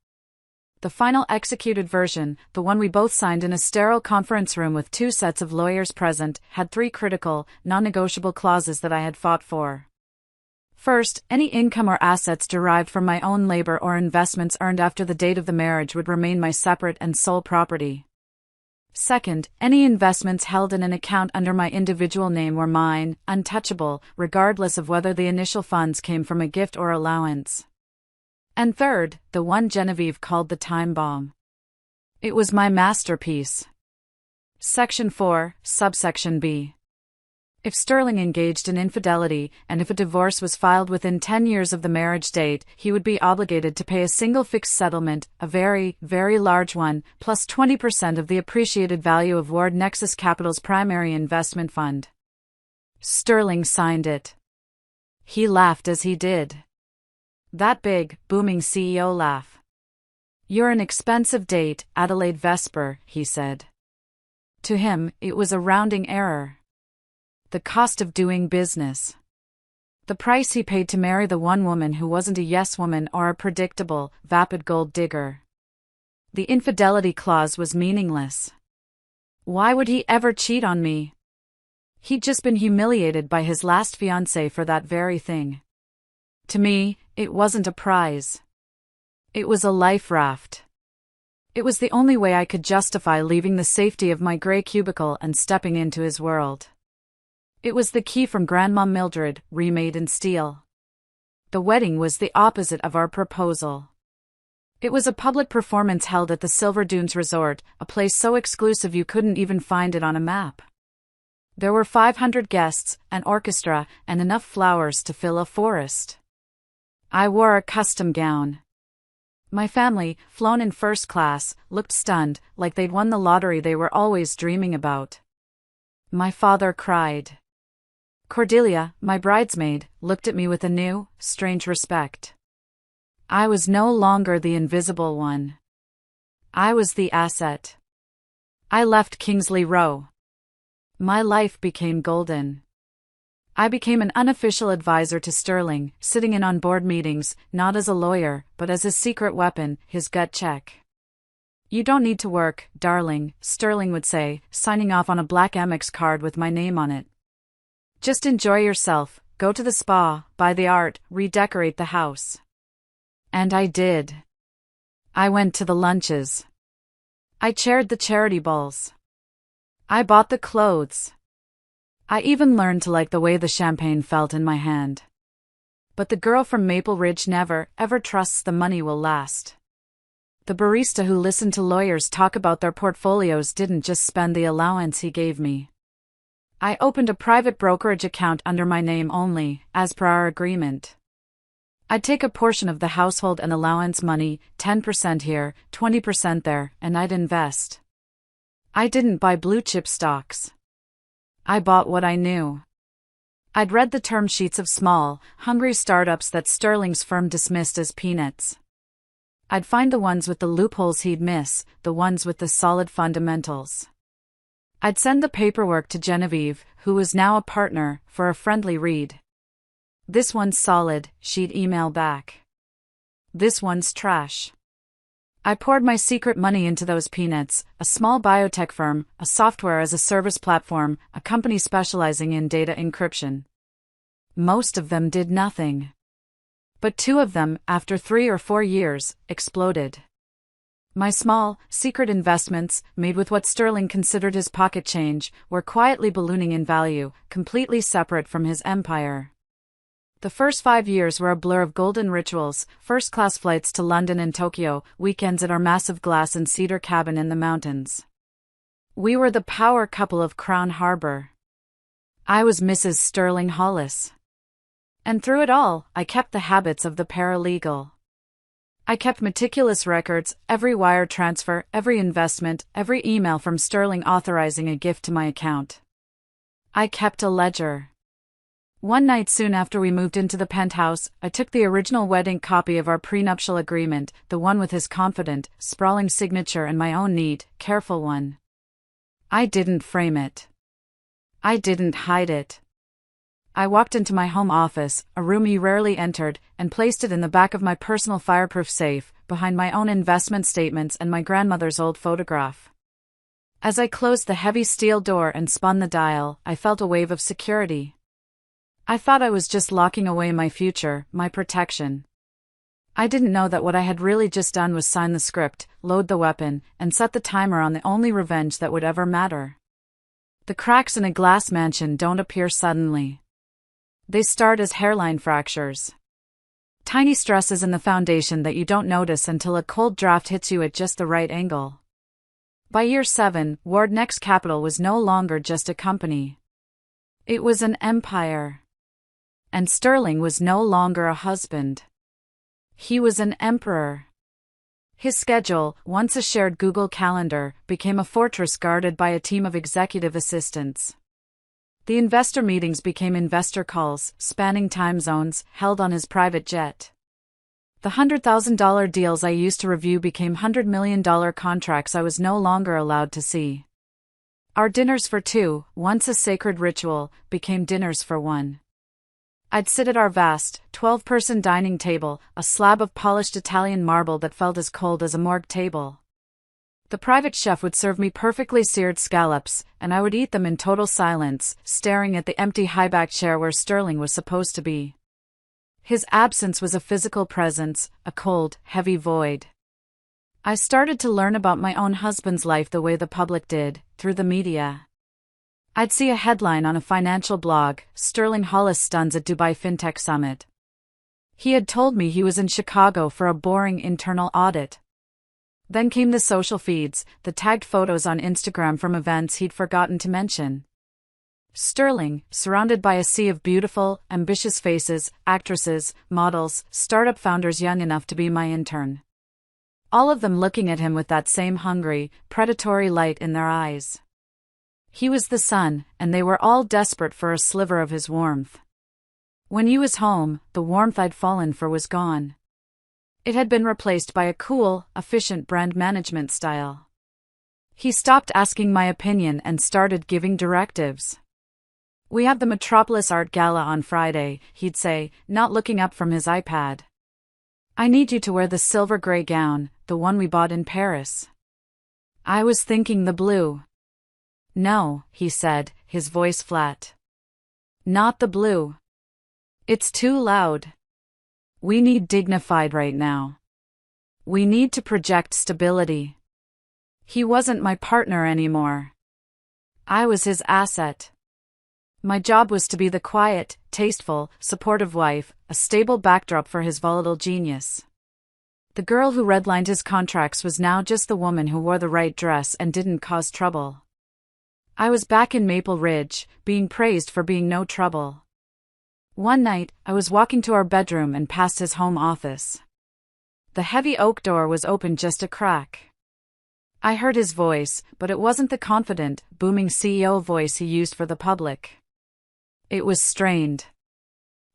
The final executed version, the one we both signed in a sterile conference room with 2 sets of lawyers present, had 3 critical, non-negotiable clauses that I had fought for. First, any income or assets derived from my own labor or investments earned after the date of the marriage would remain my separate and sole property. Second, any investments held in an account under my individual name were mine, untouchable, regardless of whether the initial funds came from a gift or allowance. And third, the one Genevieve called the time bomb. It was my masterpiece. Section 4, subsection B. If Sterling engaged in infidelity, and if a divorce was filed within 10 years of the marriage date, he would be obligated to pay a single fixed settlement, a very, very large one, plus 20% of the appreciated value of Ward Nexus Capital's primary investment fund. Sterling signed it. He laughed as he did. That big, booming CEO laugh. You're an expensive date, Adelaide Vesper, he said. To him, it was a rounding error. The cost of doing business. The price he paid to marry the one woman who wasn't a yes woman or a predictable, vapid gold digger. The infidelity clause was meaningless. Why would he ever cheat on me? He'd just been humiliated by his last fiancée for that very thing. To me, it wasn't a prize. It was a life raft. It was the only way I could justify leaving the safety of my gray cubicle and stepping into his world. It was the key from Grandma Mildred, remade in steel. The wedding was the opposite of our proposal. It was a public performance held at the Silver Dunes Resort, a place so exclusive you couldn't even find it on a map. There were 500 guests, an orchestra, and enough flowers to fill a forest. I wore a custom gown. My family, flown in first class, looked stunned, like they'd won the lottery they were always dreaming about. My father cried. Cordelia, my bridesmaid, looked at me with a new, strange respect. I was no longer the invisible one. I was the asset. I left Kingsley Row. My life became golden. I became an unofficial advisor to Sterling, sitting in on board meetings, not as a lawyer, but as his secret weapon, his gut check. "You don't need to work, darling," Sterling would say, signing off on a black Amex card with my name on it. "Just enjoy yourself, go to the spa, buy the art, redecorate the house." And I did. I went to the lunches. I chaired the charity balls. I bought the clothes. I even learned to like the way the champagne felt in my hand. But the girl from Maple Ridge never, ever trusts the money will last. The barista who listened to lawyers talk about their portfolios didn't just spend the allowance he gave me. I opened a private brokerage account under my name only, as per our agreement. I'd take a portion of the household and allowance money, 10% here, 20% there, and I'd invest. I didn't buy blue-chip stocks. I bought what I knew. I'd read the term sheets of small, hungry startups that Sterling's firm dismissed as peanuts. I'd find the ones with the loopholes he'd miss, the ones with the solid fundamentals. I'd send the paperwork to Genevieve, who was now a partner, for a friendly read. "This one's solid," she'd email back. "This one's trash." I poured my secret money into those peanuts, a small biotech firm, a software-as-a-service platform, a company specializing in data encryption. Most of them did nothing. But 2 of them, after 3 or 4 years, exploded. My small, secret investments, made with what Sterling considered his pocket change, were quietly ballooning in value, completely separate from his empire. The first 5 years were a blur of golden rituals, first-class flights to London and Tokyo, weekends at our massive glass and cedar cabin in the mountains. We were the power couple of Crown Harbor. I was Mrs. Sterling Hollis. And through it all, I kept the habits of the paralegal. I kept meticulous records, every wire transfer, every investment, every email from Sterling authorizing a gift to my account. I kept a ledger. One night soon after we moved into the penthouse, I took the original wedding copy of our prenuptial agreement, the one with his confident, sprawling signature and my own neat, careful one. I didn't frame it. I didn't hide it. I walked into my home office, a room he rarely entered, and placed it in the back of my personal fireproof safe, behind my own investment statements and my grandmother's old photograph. As I closed the heavy steel door and spun the dial, I felt a wave of security. I thought I was just locking away my future, my protection. I didn't know that what I had really just done was sign the script, load the weapon, and set the timer on the only revenge that would ever matter. The cracks in a glass mansion don't appear suddenly. They start as hairline fractures. Tiny stresses in the foundation that you don't notice until a cold draft hits you at just the right angle. By year 7, Ward Next Capital was no longer just a company. It was an empire. And Sterling was no longer a husband. He was an emperor. His schedule, once a shared Google Calendar, became a fortress guarded by a team of executive assistants. The investor meetings became investor calls, spanning time zones, held on his private jet. The $100,000 deals I used to review became $100 million contracts I was no longer allowed to see. Our dinners for 2, once a sacred ritual, became dinners for 1. I'd sit at our vast, 12-person dining table, a slab of polished Italian marble that felt as cold as a morgue table. The private chef would serve me perfectly seared scallops, and I would eat them in total silence, staring at the empty high-back chair where Sterling was supposed to be. His absence was a physical presence, a cold, heavy void. I started to learn about my own husband's life the way the public did, through the media. I'd see a headline on a financial blog, "Sterling Hollis stuns at Dubai FinTech Summit." He had told me he was in Chicago for a boring internal audit. Then came the social feeds, the tagged photos on Instagram from events he'd forgotten to mention. Sterling, surrounded by a sea of beautiful, ambitious faces, actresses, models, startup founders young enough to be my intern. All of them looking at him with that same hungry, predatory light in their eyes. He was the sun, and they were all desperate for a sliver of his warmth. When he was home, the warmth I'd fallen for was gone. It had been replaced by a cool, efficient brand management style. He stopped asking my opinion and started giving directives. "We have the Metropolis Art Gala on Friday," he'd say, not looking up from his iPad. "I need you to wear the silver gray gown, the one we bought in Paris. I was thinking the blue. No, he said, his voice flat. Not the blue. It's too loud. We need dignified right now. We need to project stability. He wasn't my partner anymore. I was his asset. My job was to be the quiet, tasteful, supportive wife, a stable backdrop for his volatile genius. The girl who redlined his contracts was now just the woman who wore the right dress and didn't cause trouble. I was back in Maple Ridge, being praised for being no trouble. One night, I was walking to our bedroom and past his home office. The heavy oak door was open just a crack. I heard his voice, but it wasn't the confident, booming CEO voice he used for the public. It was strained.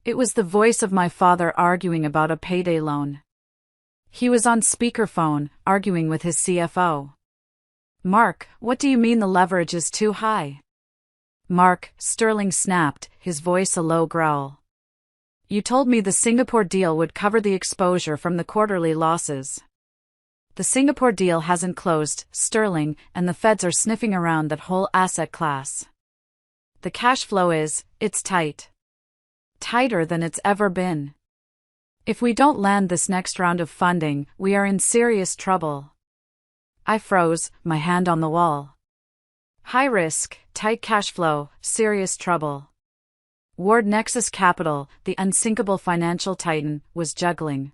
It was the voice of my father arguing about a payday loan. He was on speakerphone, arguing with his CFO. Mark, what do you mean the leverage is too high? Mark, Sterling snapped, his voice a low growl. You told me the Singapore deal would cover the exposure from the quarterly losses. The Singapore deal hasn't closed, Sterling, and the feds are sniffing around that whole asset class. The cash flow it's tight. Tighter than it's ever been. If we don't land this next round of funding, we are in serious trouble. I froze, my hand on the wall. High risk, tight cash flow, serious trouble. Ward Nexus Capital, the unsinkable financial titan, was juggling.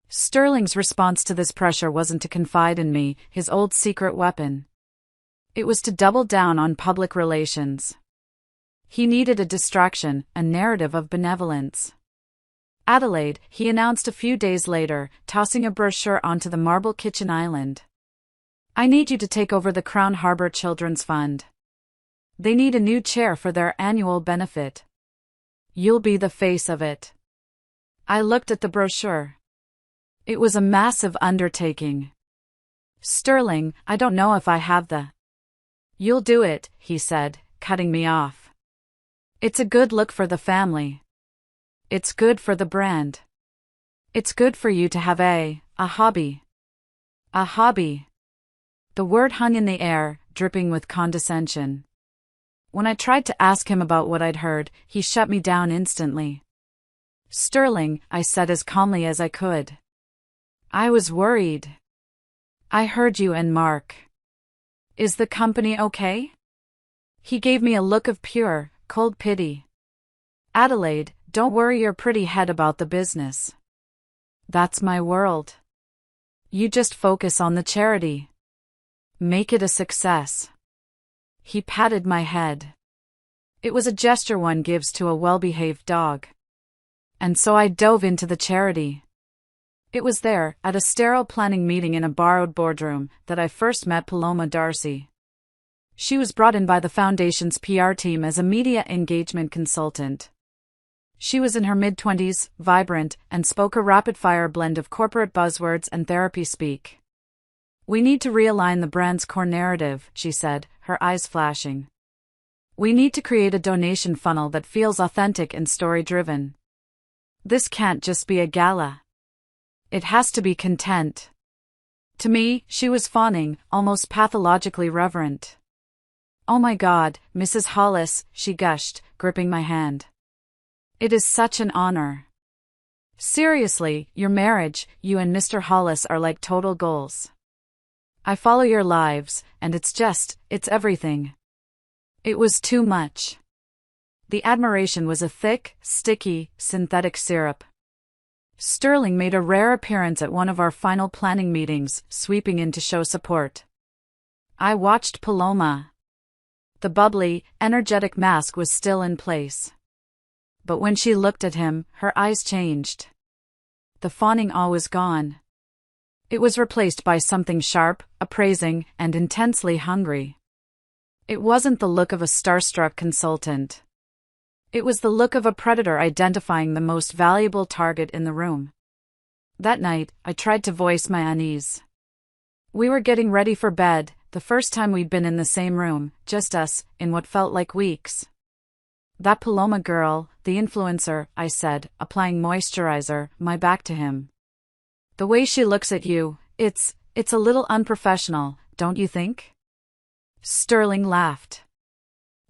Sterling's response to this pressure wasn't to confide in me, his old secret weapon. It was to double down on public relations. He needed a distraction, a narrative of benevolence. Adelaide, he announced a few days later, tossing a brochure onto the marble kitchen island. I need you to take over the Crown Harbour Children's Fund. They need a new chair for their annual benefit. You'll be the face of it. I looked at the brochure. It was a massive undertaking. Sterling, I don't know if I have the... You'll do it, he said, cutting me off. It's a good look for the family. It's good for the brand. It's good for you to have a hobby. A hobby. The word hung in the air, dripping with condescension. When I tried to ask him about what I'd heard, he shut me down instantly. Sterling, I said as calmly as I could. I was worried. I heard you and Mark. Is the company okay? He gave me a look of pure, cold pity. Adelaide, don't worry your pretty head about the business. That's my world. You just focus on the charity. Make it a success. He patted my head. It was a gesture one gives to a well-behaved dog. And so I dove into the charity. It was there, at a sterile planning meeting in a borrowed boardroom, that I first met Paloma Darcy. She was brought in by the Foundation's PR team as a media engagement consultant. She was in her mid-20s, vibrant, and spoke a rapid-fire blend of corporate buzzwords and therapy speak. We need to realign the brand's core narrative, she said, her eyes flashing. We need to create a donation funnel that feels authentic and story-driven. This can't just be a gala. It has to be content. To me, she was fawning, almost pathologically reverent. Oh my God, Mrs. Hollis, she gushed, gripping my hand. It is such an honor. Seriously, your marriage, you and Mr. Hollis are like total goals. I follow your lives, and it's everything. It was too much. The admiration was a thick, sticky, synthetic syrup. Sterling made a rare appearance at one of our final planning meetings, sweeping in to show support. I watched Paloma. The bubbly, energetic mask was still in place. But when she looked at him, her eyes changed. The fawning awe was gone. It was replaced by something sharp, appraising, and intensely hungry. It wasn't the look of a starstruck consultant. It was the look of a predator identifying the most valuable target in the room. That night, I tried to voice my unease. We were getting ready for bed, the first time we'd been in the same room, just us, in what felt like weeks. That Paloma girl, the influencer, I said, applying moisturizer, my back to him. The way she looks at you, it's It's a little unprofessional, don't you think? Sterling laughed.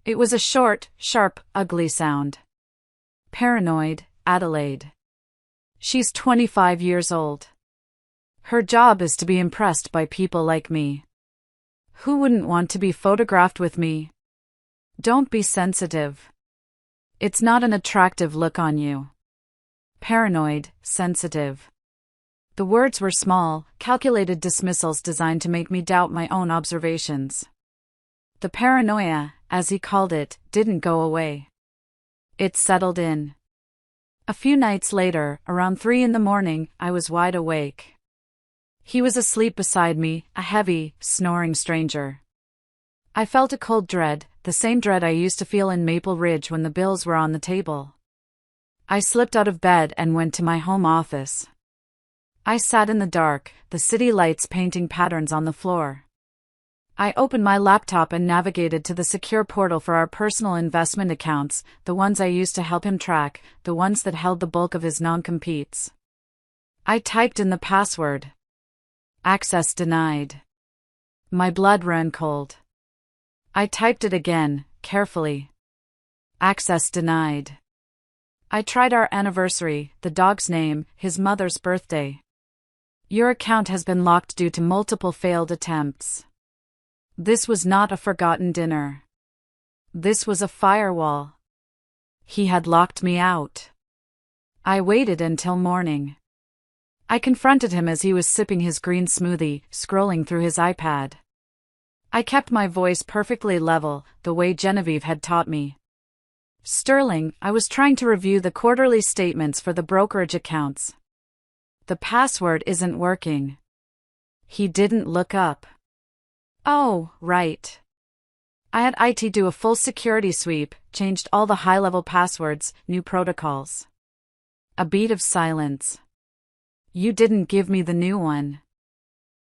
It was a short, sharp, ugly sound. Paranoid, Adelaide. She's 25 years old. Her job is to be impressed by people like me. Who wouldn't want to be photographed with me? Don't be sensitive. It's not an attractive look on you. Paranoid, sensitive. The words were small, calculated dismissals designed to make me doubt my own observations. The paranoia, as he called it, didn't go away. It settled in. A few nights later, around 3 a.m, I was wide awake. He was asleep beside me, a heavy, snoring stranger. I felt a cold dread, the same dread I used to feel in Maple Ridge when the bills were on the table. I slipped out of bed and went to my home office. I sat in the dark, the city lights painting patterns on the floor. I opened my laptop and navigated to the secure portal for our personal investment accounts, the ones I used to help him track, the ones that held the bulk of his non-competes. I typed in the password. Access denied. My blood ran cold. I typed it again, carefully. Access denied. I tried our anniversary, the dog's name, his mother's birthday. Your account has been locked due to multiple failed attempts. This was not a forgotten dinner. This was a firewall. He had locked me out. I waited until morning. I confronted him as he was sipping his green smoothie, scrolling through his iPad. I kept my voice perfectly level, the way Genevieve had taught me. Sterling, I was trying to review the quarterly statements for the brokerage accounts. The password isn't working. He didn't look up. Oh, right. I had IT do a full security sweep, changed all the high-level passwords, new protocols. A beat of silence. You didn't give me the new one.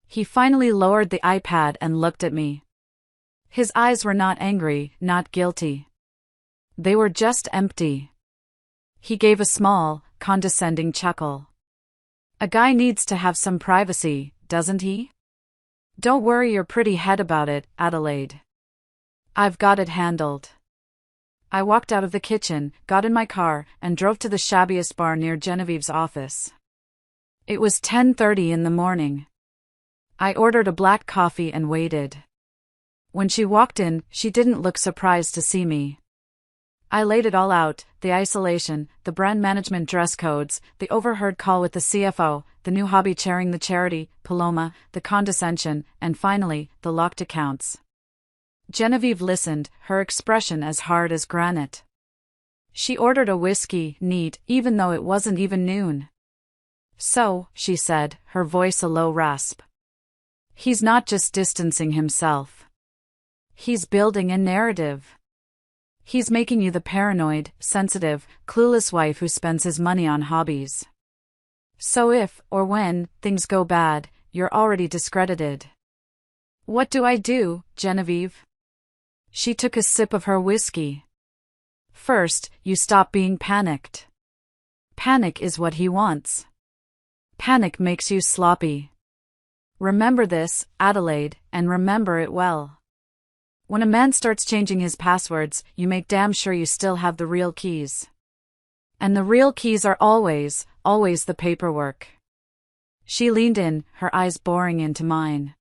He finally lowered the iPad and looked at me. His eyes were not angry, not guilty. They were just empty. He gave a small, condescending chuckle. A guy needs to have some privacy, doesn't he? Don't worry your pretty head about it, Adelaide. I've got it handled. I walked out of the kitchen, got in my car, and drove to the shabbiest bar near Genevieve's office. It was 10:30 in the morning. I ordered a black coffee and waited. When she walked in, she didn't look surprised to see me. I laid it all out, the isolation, the brand management dress codes, the overheard call with the CFO, the new hobby chairing the charity, Paloma, the condescension, and finally, the locked accounts. Genevieve listened, her expression as hard as granite. She ordered a whiskey, neat, even though it wasn't even noon. So, she said, her voice a low rasp. He's not just distancing himself. He's building a narrative. He's making you the paranoid, sensitive, clueless wife who spends his money on hobbies. So if, or when, things go bad, you're already discredited. What do I do, Genevieve? She took a sip of her whiskey. First, you stop being panicked. Panic is what he wants. Panic makes you sloppy. Remember this, Adelaide, and remember it well. When a man starts changing his passwords, you make damn sure you still have the real keys. And the real keys are always, always the paperwork. She leaned in, her eyes boring into mine.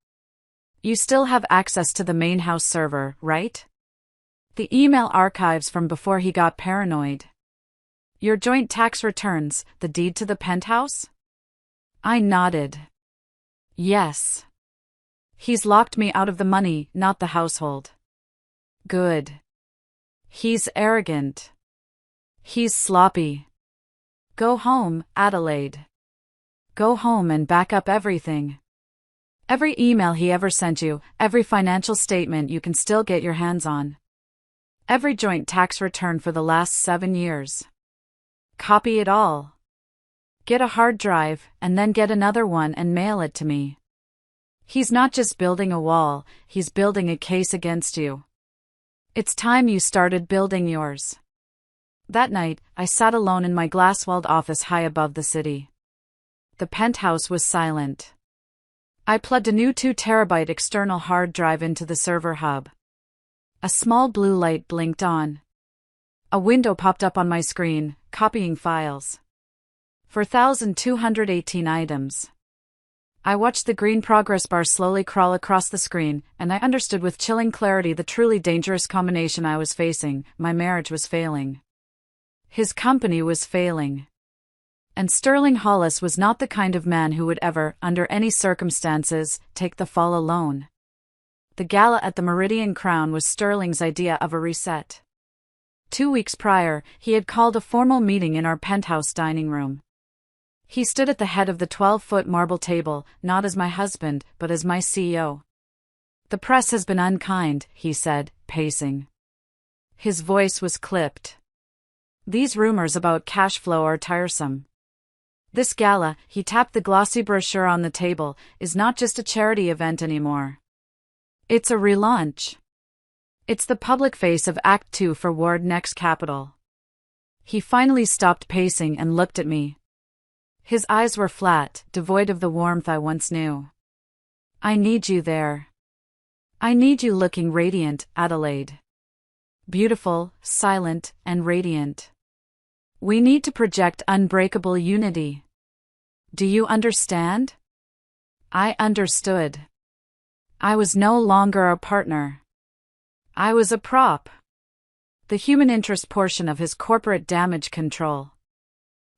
You still have access to the main house server, right? The email archives from before he got paranoid. Your joint tax returns, the deed to the penthouse? I nodded. Yes. He's locked me out of the money, not the household. Good. He's arrogant. He's sloppy. Go home, Adelaide. Go home and back up everything. Every email he ever sent you, every financial statement you can still get your hands on. Every joint tax return for the last 7 years. Copy it all. Get a hard drive, and then get another one and mail it to me. He's not just building a wall, he's building a case against you. It's time you started building yours. That night, I sat alone in my glass-walled office high above the city. The penthouse was silent. I plugged a new 2 terabyte external hard drive into the server hub. A small blue light blinked on. A window popped up on my screen, copying files. 4,218 items. I watched the green progress bar slowly crawl across the screen, and I understood with chilling clarity the truly dangerous combination I was facing. My marriage was failing. His company was failing. And Sterling Hollis was not the kind of man who would ever, under any circumstances, take the fall alone. The gala at the Meridian Crown was Sterling's idea of a reset. 2 weeks prior, he had called a formal meeting in our penthouse dining room. He stood at the head of the 12-foot marble table, not as my husband, but as my CEO. "The press has been unkind," he said, pacing. His voice was clipped. "These rumors about cash flow are tiresome. This gala," he tapped the glossy brochure on the table, "is not just a charity event anymore. It's a relaunch. It's the public face of Act 2 for Ward Next Capital." He finally stopped pacing and looked at me. His eyes were flat, devoid of the warmth I once knew. "I need you there. I need you looking radiant, Adelaide. Beautiful, silent, and radiant. We need to project unbreakable unity. Do you understand?" I understood. I was no longer a partner. I was a prop. The human interest portion of his corporate damage control.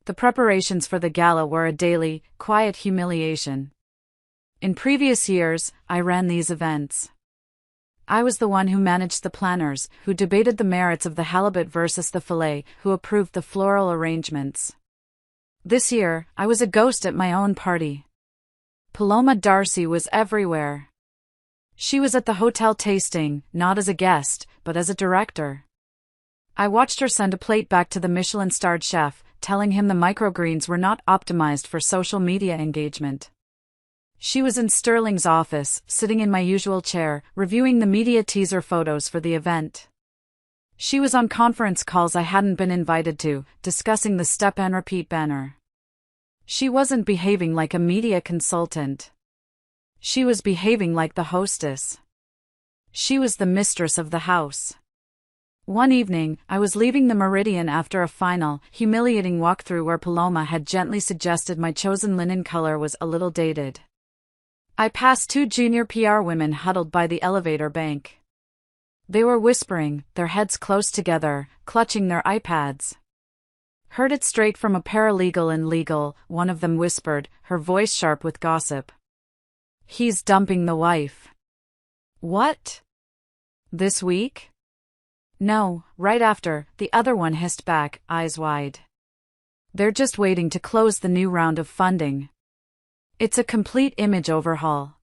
The preparations for the gala were a daily, quiet humiliation. In previous years, I ran these events. I was the one who managed the planners, who debated the merits of the halibut versus the fillet, who approved the floral arrangements. This year, I was a ghost at my own party. Paloma Darcy was everywhere. She was at the hotel tasting, not as a guest, but as a director. I watched her send a plate back to the Michelin-starred chef, telling him the microgreens were not optimized for social media engagement. She was in Sterling's office, sitting in my usual chair, reviewing the media teaser photos for the event. She was on conference calls I hadn't been invited to, discussing the Step and Repeat banner. She wasn't behaving like a media consultant. She was behaving like the hostess. She was the mistress of the house. One evening, I was leaving the Meridian after a final, humiliating walkthrough where Paloma had gently suggested my chosen linen color was a little dated. I passed 2 junior PR women huddled by the elevator bank. They were whispering, their heads close together, clutching their iPads. "Heard it straight from a paralegal in legal," one of them whispered, her voice sharp with gossip. "He's dumping the wife." "What? This week?" "No, right after," the other one hissed back, eyes wide. "They're just waiting to close the new round of funding. It's a complete image overhaul.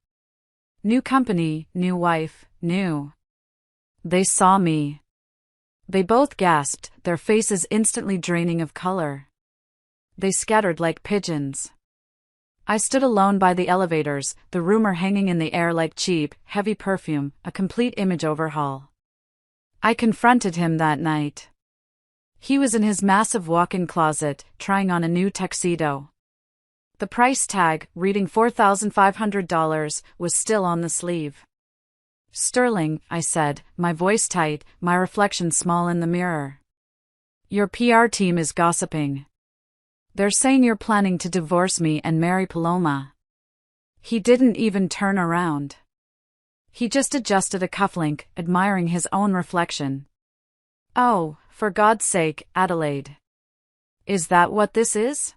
New company, new wife, new." They saw me. They both gasped, their faces instantly draining of color. They scattered like pigeons. I stood alone by the elevators, the rumor hanging in the air like cheap, heavy perfume, a complete image overhaul. I confronted him that night. He was in his massive walk-in closet, trying on a new tuxedo. The price tag, reading $4,500, was still on the sleeve. "Sterling," I said, my voice tight, my reflection small in the mirror. "Your PR team is gossiping. They're saying you're planning to divorce me and marry Paloma." He didn't even turn around. He just adjusted a cufflink, admiring his own reflection. "Oh, for God's sake, Adelaide. Is that what this is?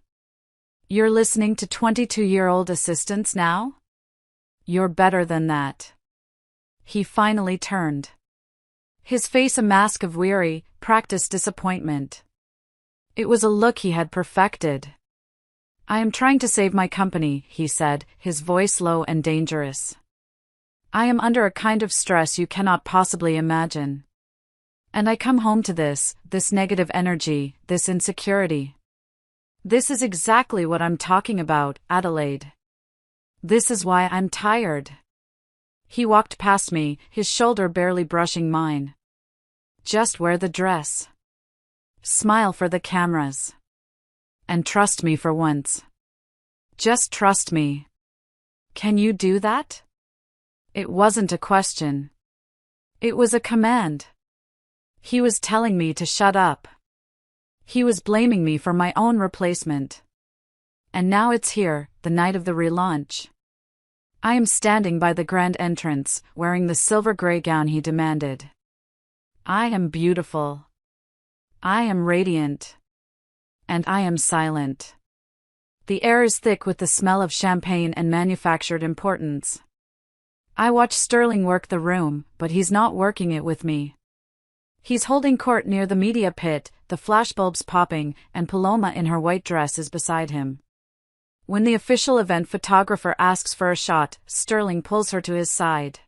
You're listening to 22-year-old assistants now? You're better than that." He finally turned. His face a mask of weary, practiced disappointment. It was a look he had perfected. "I am trying to save my company," he said, his voice low and dangerous. "I am under a kind of stress you cannot possibly imagine. And I come home to this negative energy, this insecurity. This is exactly what I'm talking about, Adelaide. This is why I'm tired." He walked past me, his shoulder barely brushing mine. "Just wear the dress. Smile for the cameras. And trust me for once. Just trust me." Can you do that? It wasn't a question. It was a command. He was telling me to shut up. He was blaming me for my own replacement. And now it's here, the night of the relaunch. I am standing by the grand entrance, wearing the silver gray gown he demanded. I am beautiful. I am radiant. And I am silent. The air is thick with the smell of champagne and manufactured importance. I watch Sterling work the room, but he's not working it with me. He's holding court near the media pit, the flashbulbs popping, and Paloma in her white dress is beside him. When the official event photographer asks for a shot, Sterling pulls her to his side.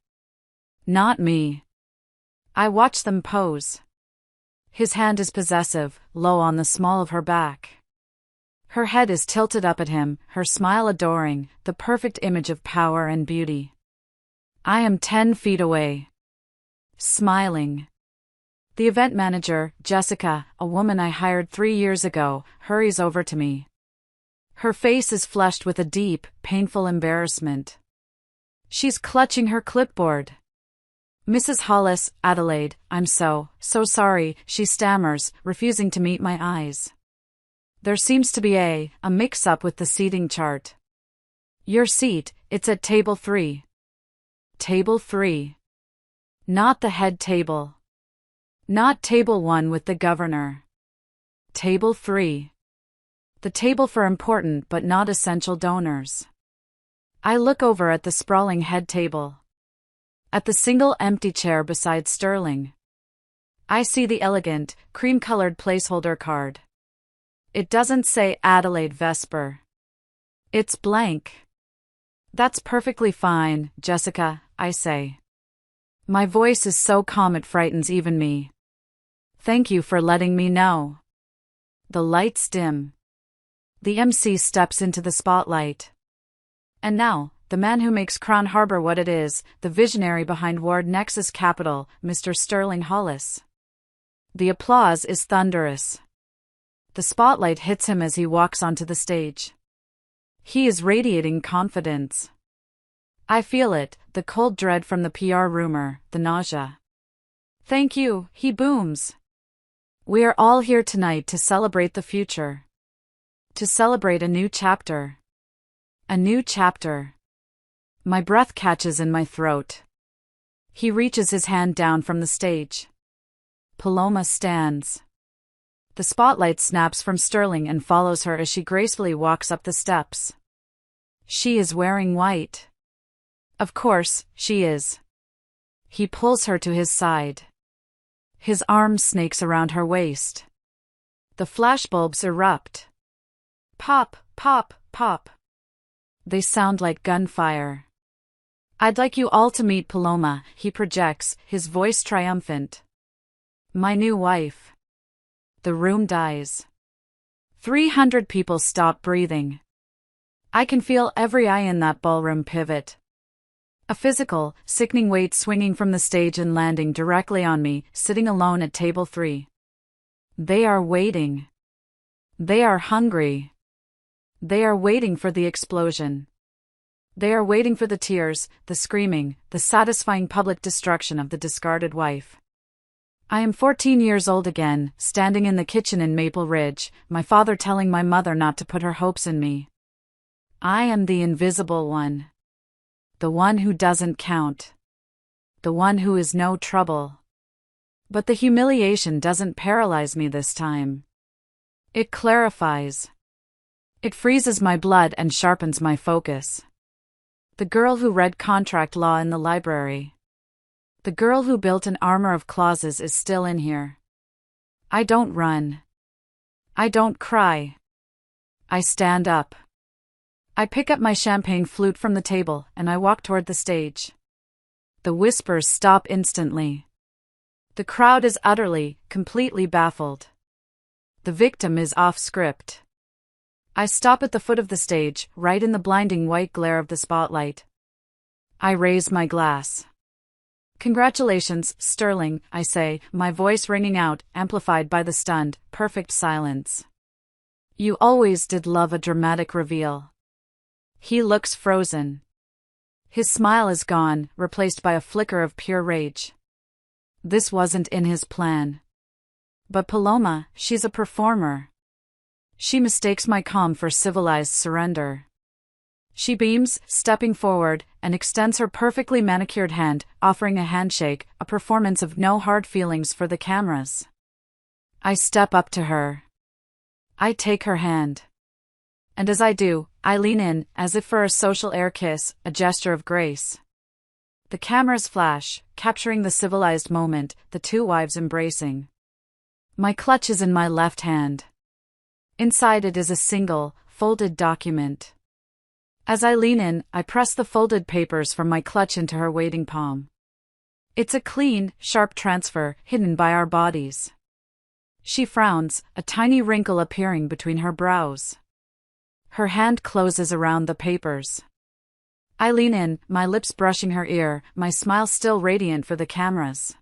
Not me. I watch them pose. His hand is possessive, low on the small of her back. Her head is tilted up at him, her smile adoring, the perfect image of power and beauty. I am 10 feet away. Smiling. The event manager, Jessica, a woman I hired 3 years ago, hurries over to me. Her face is flushed with a deep, painful embarrassment. She's clutching her clipboard. Mrs. Hollis, Adelaide, I'm so sorry, she stammers, refusing to meet my eyes. There seems to be a mix-up with the seating chart. Your seat, it's at table 3. Table 3. Not the head table. Not table 1 with the governor. Table 3. The table for important but not essential donors. I look over at the sprawling head table. At the single empty chair beside Sterling. I see the elegant, cream-colored placeholder card. It doesn't say Adelaide Vesper. It's blank. That's perfectly fine, Jessica, I say. My voice is so calm it frightens even me. Thank you for letting me know. The lights dim. The MC steps into the spotlight. And now, the man who makes Crown Harbor what it is, the visionary behind Ward Nexus Capital, Mr. Sterling Hollis. The applause is thunderous. The spotlight hits him as he walks onto the stage. He is radiating confidence. I feel it, the cold dread from the PR rumor, the nausea. Thank you, he booms. We are all here tonight to celebrate the future. To celebrate a new chapter. A new chapter. My breath catches in my throat. He reaches his hand down from the stage. Paloma stands. The spotlight snaps from Sterling and follows her as she gracefully walks up the steps. She is wearing white. Of course, she is. He pulls her to his side. His arm snakes around her waist. The flashbulbs erupt. Pop, pop, pop. They sound like gunfire. I'd like you all to meet Paloma, he projects, his voice triumphant. My new wife. The room dies. 300 people stop breathing. I can feel every eye in that ballroom pivot. A physical, sickening weight swinging from the stage and landing directly on me, sitting alone at table 3. They are waiting. They are hungry. They are waiting for the explosion. They are waiting for the tears, the screaming, the satisfying public destruction of the discarded wife. I am 14 years old again, standing in the kitchen in Maple Ridge, my father telling my mother not to put her hopes in me. I am the invisible one. The one who doesn't count. The one who is no trouble. But the humiliation doesn't paralyze me this time. It clarifies. It freezes my blood and sharpens my focus. The girl who read contract law in the library. The girl who built an armor of clauses is still in here. I don't run. I don't cry. I stand up. I pick up my champagne flute from the table and I walk toward the stage. The whispers stop instantly. The crowd is utterly, completely baffled. The victim is off script. I stop at the foot of the stage, right in the blinding white glare of the spotlight. I raise my glass. Congratulations, Sterling, I say, my voice ringing out, amplified by the stunned, perfect silence. You always did love a dramatic reveal. He looks frozen. His smile is gone, replaced by a flicker of pure rage. This wasn't in his plan. But Paloma, she's a performer. She mistakes my calm for civilized surrender. She beams, stepping forward, and extends her perfectly manicured hand, offering a handshake, a performance of no hard feelings for the cameras. I step up to her. I take her hand. And as I do, I lean in, as if for a social air kiss, a gesture of grace. The cameras flash, capturing the civilized moment, the two wives embracing. My clutch is in my left hand. Inside it is a single, folded document. As I lean in, I press the folded papers from my clutch into her waiting palm. It's a clean, sharp transfer, hidden by our bodies. She frowns, a tiny wrinkle appearing between her brows. Her hand closes around the papers. I lean in, my lips brushing her ear, my smile still radiant for the cameras.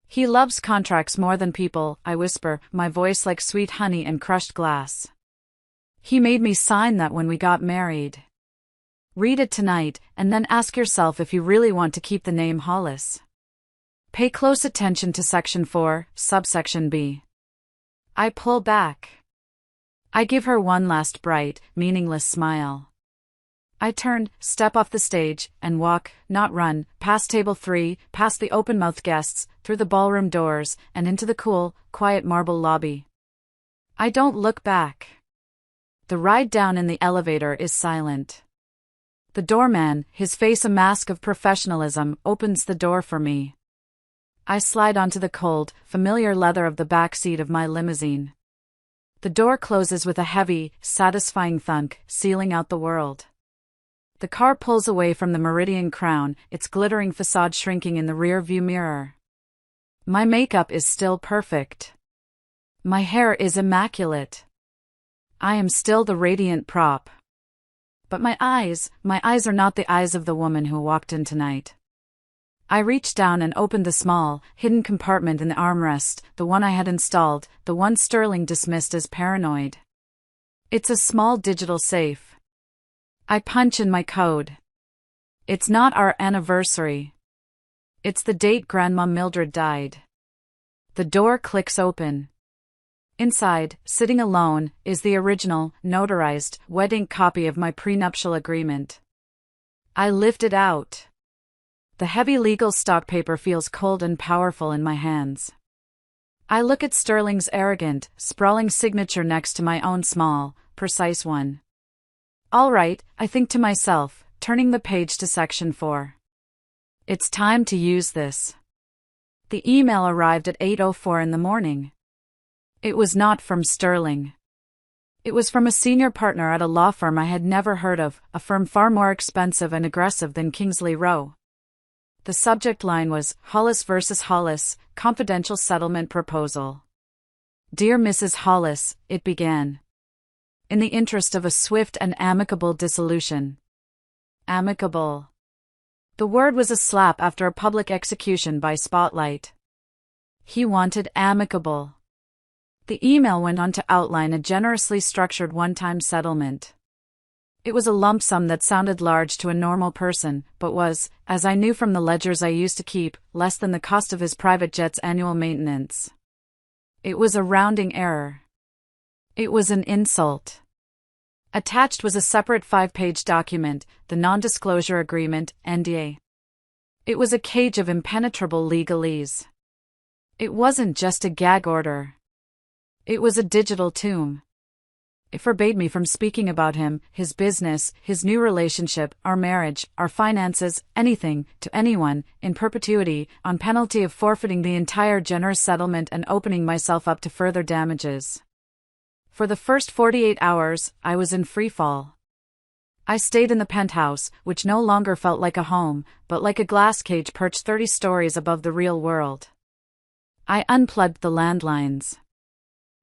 He loves contracts more than people, I whisper, my voice like sweet honey and crushed glass. He made me sign that when we got married. Read it tonight, and then ask yourself if you really want to keep the name Hollis. Pay close attention to Section 4, subsection B. I pull back. I give her one last bright, meaningless smile. I turn, step off the stage, and walk, not run, past table 3, past the open-mouthed guests, through the ballroom doors, and into the cool, quiet marble lobby. I don't look back. The ride down in the elevator is silent. The doorman, his face a mask of professionalism, opens the door for me. I slide onto the cold, familiar leather of the back seat of my limousine. The door closes with a heavy, satisfying thunk, sealing out the world. The car pulls away from the Meridian Crown, its glittering facade shrinking in the rear-view mirror. My makeup is still perfect. My hair is immaculate. I am still the radiant prop. But my eyes are not the eyes of the woman who walked in tonight. I reached down and opened the small, hidden compartment in the armrest, the one I had installed, the one Sterling dismissed as paranoid. It's a small digital safe. I punch in my code. It's not our anniversary. It's the date Grandma Mildred died. The door clicks open. Inside, sitting alone, is the original, notarized, wet-ink copy of my prenuptial agreement. I lift it out. The heavy legal stock paper feels cold and powerful in my hands. I look at Sterling's arrogant, sprawling signature next to my own small, precise one. All right, I think to myself, turning the page to Section 4. It's time to use this. The email arrived at 8:04 in the morning. It was not from Sterling. It was from a senior partner at a law firm I had never heard of, a firm far more expensive and aggressive than Kingsley Rowe. The subject line was, Hollis vs. Hollis, Confidential Settlement Proposal. Dear Mrs. Hollis, it began. In the interest of a swift and amicable dissolution. Amicable. The word was a slap after a public execution by spotlight. He wanted amicable. The email went on to outline a generously structured one-time settlement. It was a lump sum that sounded large to a normal person, but was, as I knew from the ledgers I used to keep, less than the cost of his private jet's annual maintenance. It was a rounding error. It was an insult. Attached was a separate 5-page document, the non-disclosure agreement, NDA. It was a cage of impenetrable legalese. It wasn't just a gag order. It was a digital tomb. It forbade me from speaking about him, his business, his new relationship, our marriage, our finances, anything, to anyone, in perpetuity, on penalty of forfeiting the entire generous settlement and opening myself up to further damages. For the first 48 hours, I was in freefall. I stayed in the penthouse, which no longer felt like a home, but like a glass cage perched 30 stories above the real world. I unplugged the landlines.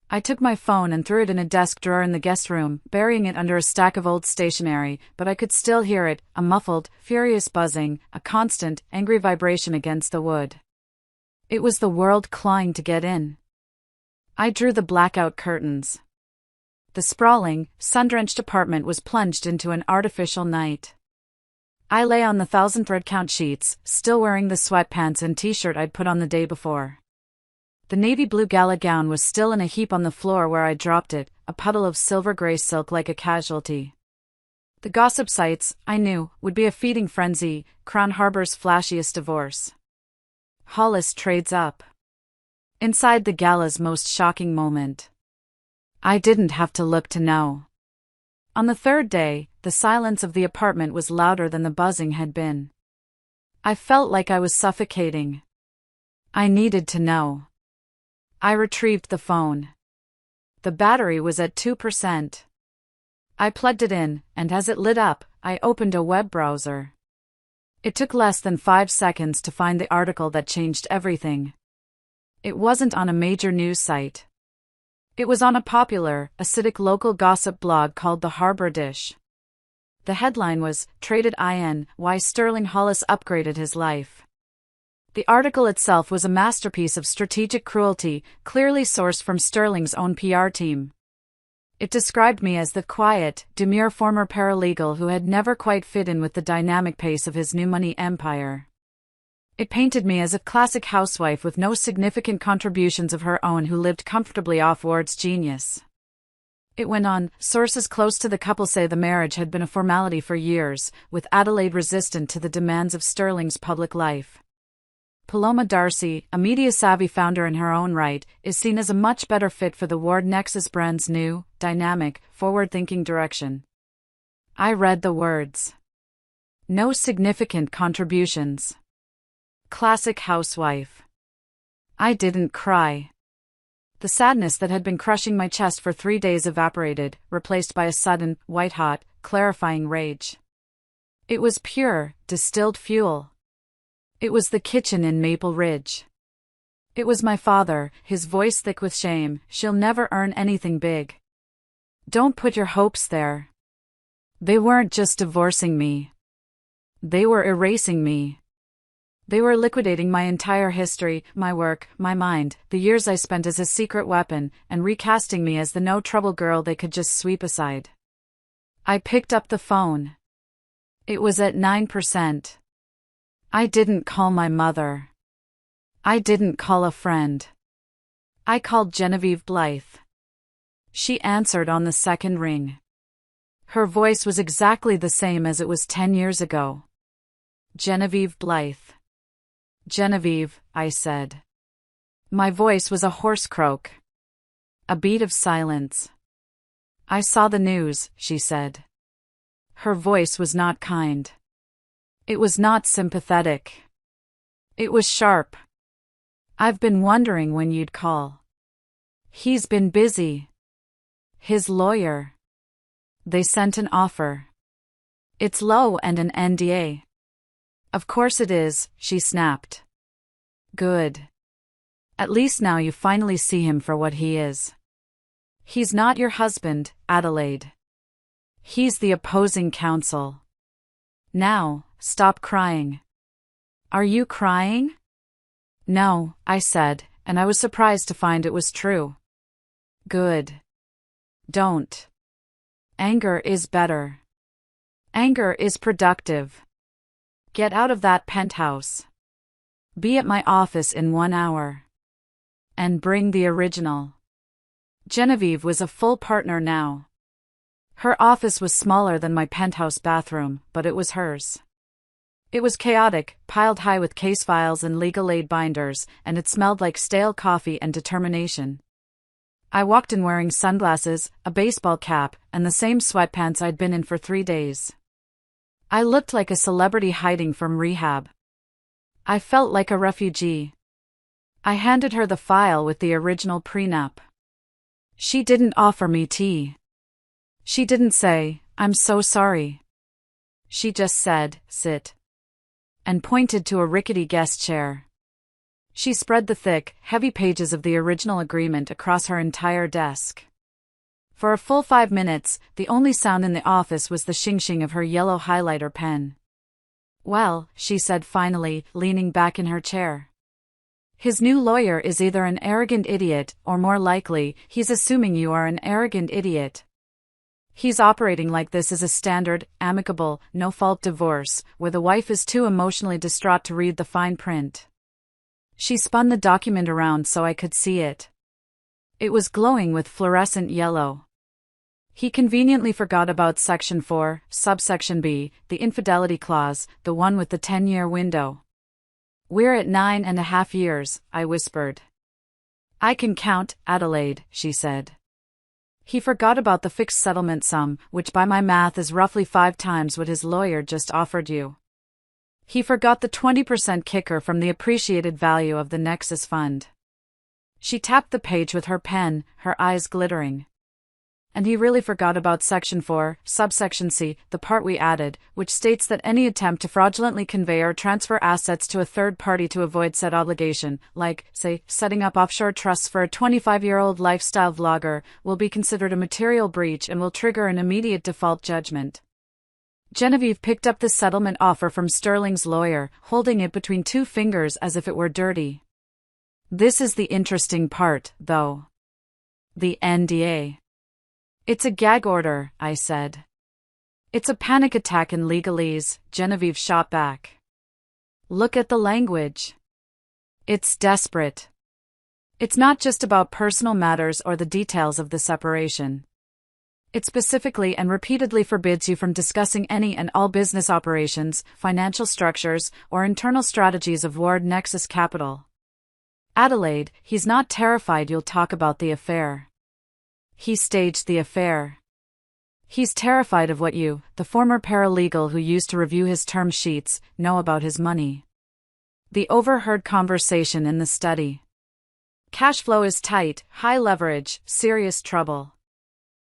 I took my phone and threw it in a desk drawer in the guest room, burying it under a stack of old stationery, but I could still hear it, a muffled, furious buzzing, a constant, angry vibration against the wood. It was the world clawing to get in. I drew the blackout curtains. The sprawling, sun-drenched apartment was plunged into an artificial night. I lay on the 1,000 thread count sheets, still wearing the sweatpants and t-shirt I'd put on the day before. The navy blue gala gown was still in a heap on the floor where I dropped it, a puddle of silver gray silk like a casualty. The gossip sites, I knew, would be a feeding frenzy. Crown Harbor's flashiest divorce. Hollis trades up. Inside the gala's most shocking moment. I didn't have to look to know. On the third day, the silence of the apartment was louder than the buzzing had been. I felt like I was suffocating. I needed to know. I retrieved the phone. The battery was at 2%. I plugged it in, and as it lit up, I opened a web browser. It took less than 5 seconds to find the article that changed everything. It wasn't on a major news site. It was on a popular, acidic local gossip blog called The Harbor Dish. The headline was, Traded in, Why Sterling Hollis Upgraded His Life. The article itself was a masterpiece of strategic cruelty, clearly sourced from Sterling's own PR team. It described me as the quiet, demure former paralegal who had never quite fit in with the dynamic pace of his new money empire. It painted me as a classic housewife with no significant contributions of her own who lived comfortably off Ward's genius. It went on, sources close to the couple say the marriage had been a formality for years, with Adelaide resistant to the demands of Sterling's public life. Paloma Darcy, a media-savvy founder in her own right, is seen as a much better fit for the Ward Nexus brand's new, dynamic, forward-thinking direction. I read the words. No significant contributions. Classic housewife. I didn't cry. The sadness that had been crushing my chest for 3 days evaporated, replaced by a sudden, white-hot, clarifying rage. It was pure, distilled fuel. It was the kitchen in Maple Ridge. It was my father, his voice thick with shame. She'll never earn anything big. Don't put your hopes there. They weren't just divorcing me. They were erasing me. They were liquidating my entire history, my work, my mind, the years I spent as a secret weapon, and recasting me as the no-trouble girl they could just sweep aside. I picked up the phone. It was at 9%. I didn't call my mother. I didn't call a friend. I called Genevieve Blythe. She answered on the second ring. Her voice was exactly the same as it was 10 years ago. Genevieve Blythe. Genevieve, I said. My voice was a hoarse croak. A beat of silence. I saw the news, she said. Her voice was not kind. It was not sympathetic. It was sharp. I've been wondering when you'd call. He's been busy. His lawyer. They sent an offer. It's low and an NDA. Of course it is, she snapped. Good. At least now you finally see him for what he is. He's not your husband, Adelaide. He's the opposing counsel. Now, stop crying. Are you crying? No, I said, and I was surprised to find it was true. Good. Don't. Anger is better. Anger is productive. Get out of that penthouse. Be at my office in 1 hour. And bring the original. Genevieve was a full partner now. Her office was smaller than my penthouse bathroom, but it was hers. It was chaotic, piled high with case files and legal aid binders, and it smelled like stale coffee and determination. I walked in wearing sunglasses, a baseball cap, and the same sweatpants I'd been in for 3 days. I looked like a celebrity hiding from rehab. I felt like a refugee. I handed her the file with the original prenup. She didn't offer me tea. She didn't say, "I'm so sorry." She just said, "Sit," and pointed to a rickety guest chair. She spread the thick, heavy pages of the original agreement across her entire desk. For a full 5 minutes, the only sound in the office was the shing-shing of her yellow highlighter pen. "Well," she said finally, leaning back in her chair. "His new lawyer is either an arrogant idiot, or more likely, he's assuming you are an arrogant idiot." He's operating like this is a standard, amicable, no-fault divorce, where the wife is too emotionally distraught to read the fine print. She spun the document around so I could see it. It was glowing with fluorescent yellow. He conveniently forgot about Section 4, subsection B, the infidelity clause, the one with the 10-year window. "We're at 9.5 years, I whispered. "I can count, Adelaide," she said. He forgot about the fixed settlement sum, which by my math is roughly 5 times what his lawyer just offered you. He forgot the 20% kicker from the appreciated value of the Nexus Fund. She tapped the page with her pen, her eyes glittering. And he really forgot about Section 4, subsection C, the part we added, which states that any attempt to fraudulently convey or transfer assets to a third party to avoid said obligation, like, say, setting up offshore trusts for a 25-year-old lifestyle vlogger, will be considered a material breach and will trigger an immediate default judgment. Genevieve picked up the settlement offer from Sterling's lawyer, holding it between 2 fingers as if it were dirty. "This is the interesting part, though. The NDA. It's a gag order," I said. "It's a panic attack in legalese," Genevieve shot back. "Look at the language. It's desperate. It's not just about personal matters or the details of the separation. It specifically and repeatedly forbids you from discussing any and all business operations, financial structures, or internal strategies of Ward Nexus Capital. Adelaide, he's not terrified you'll talk about the affair. He staged the affair. He's terrified of what you, the former paralegal who used to review his term sheets, know about his money. The overheard conversation in the study. Cash flow is tight, high leverage, serious trouble."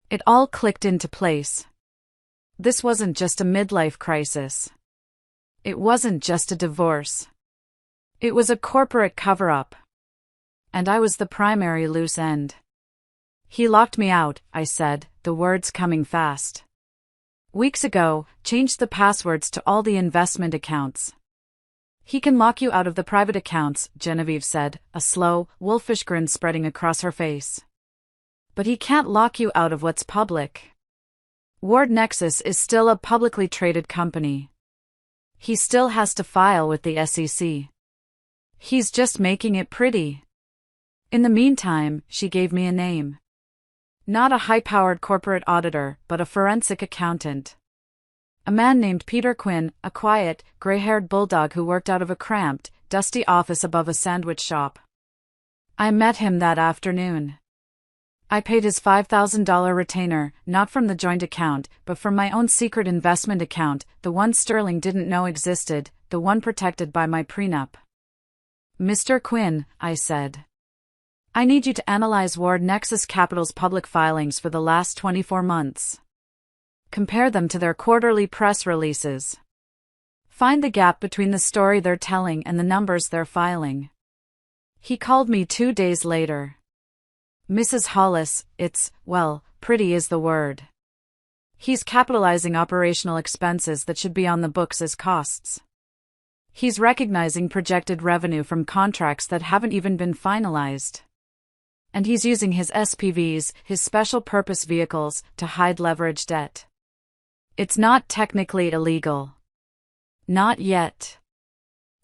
It all clicked into place. This wasn't just a midlife crisis. It wasn't just a divorce. It was a corporate cover-up. And I was the primary loose end. "He locked me out," I said, the words coming fast. "Weeks ago, changed the passwords to all the investment accounts." "He can lock you out of the private accounts," Genevieve said, a slow, wolfish grin spreading across her face. "But he can't lock you out of what's public. Ward Nexus is still a publicly traded company. He still has to file with the SEC. He's just making it pretty." In the meantime, she gave me a name. Not a high-powered corporate auditor, but a forensic accountant. A man named Peter Quinn, a quiet, gray-haired bulldog who worked out of a cramped, dusty office above a sandwich shop. I met him that afternoon. I paid his $5,000 retainer, not from the joint account, but from my own secret investment account, the one Sterling didn't know existed, the one protected by my prenup. "Mr. Quinn," I said. "I need you to analyze Ward Nexus Capital's public filings for the last 24 months. Compare them to their quarterly press releases. Find the gap between the story they're telling and the numbers they're filing." He called me 2 days later. "Mrs. Hollis, it's, well, pretty is the word. He's capitalizing operational expenses that should be on the books as costs. He's recognizing projected revenue from contracts that haven't even been finalized. And he's using his SPVs, his special purpose vehicles, to hide leverage debt. It's not technically illegal. Not yet.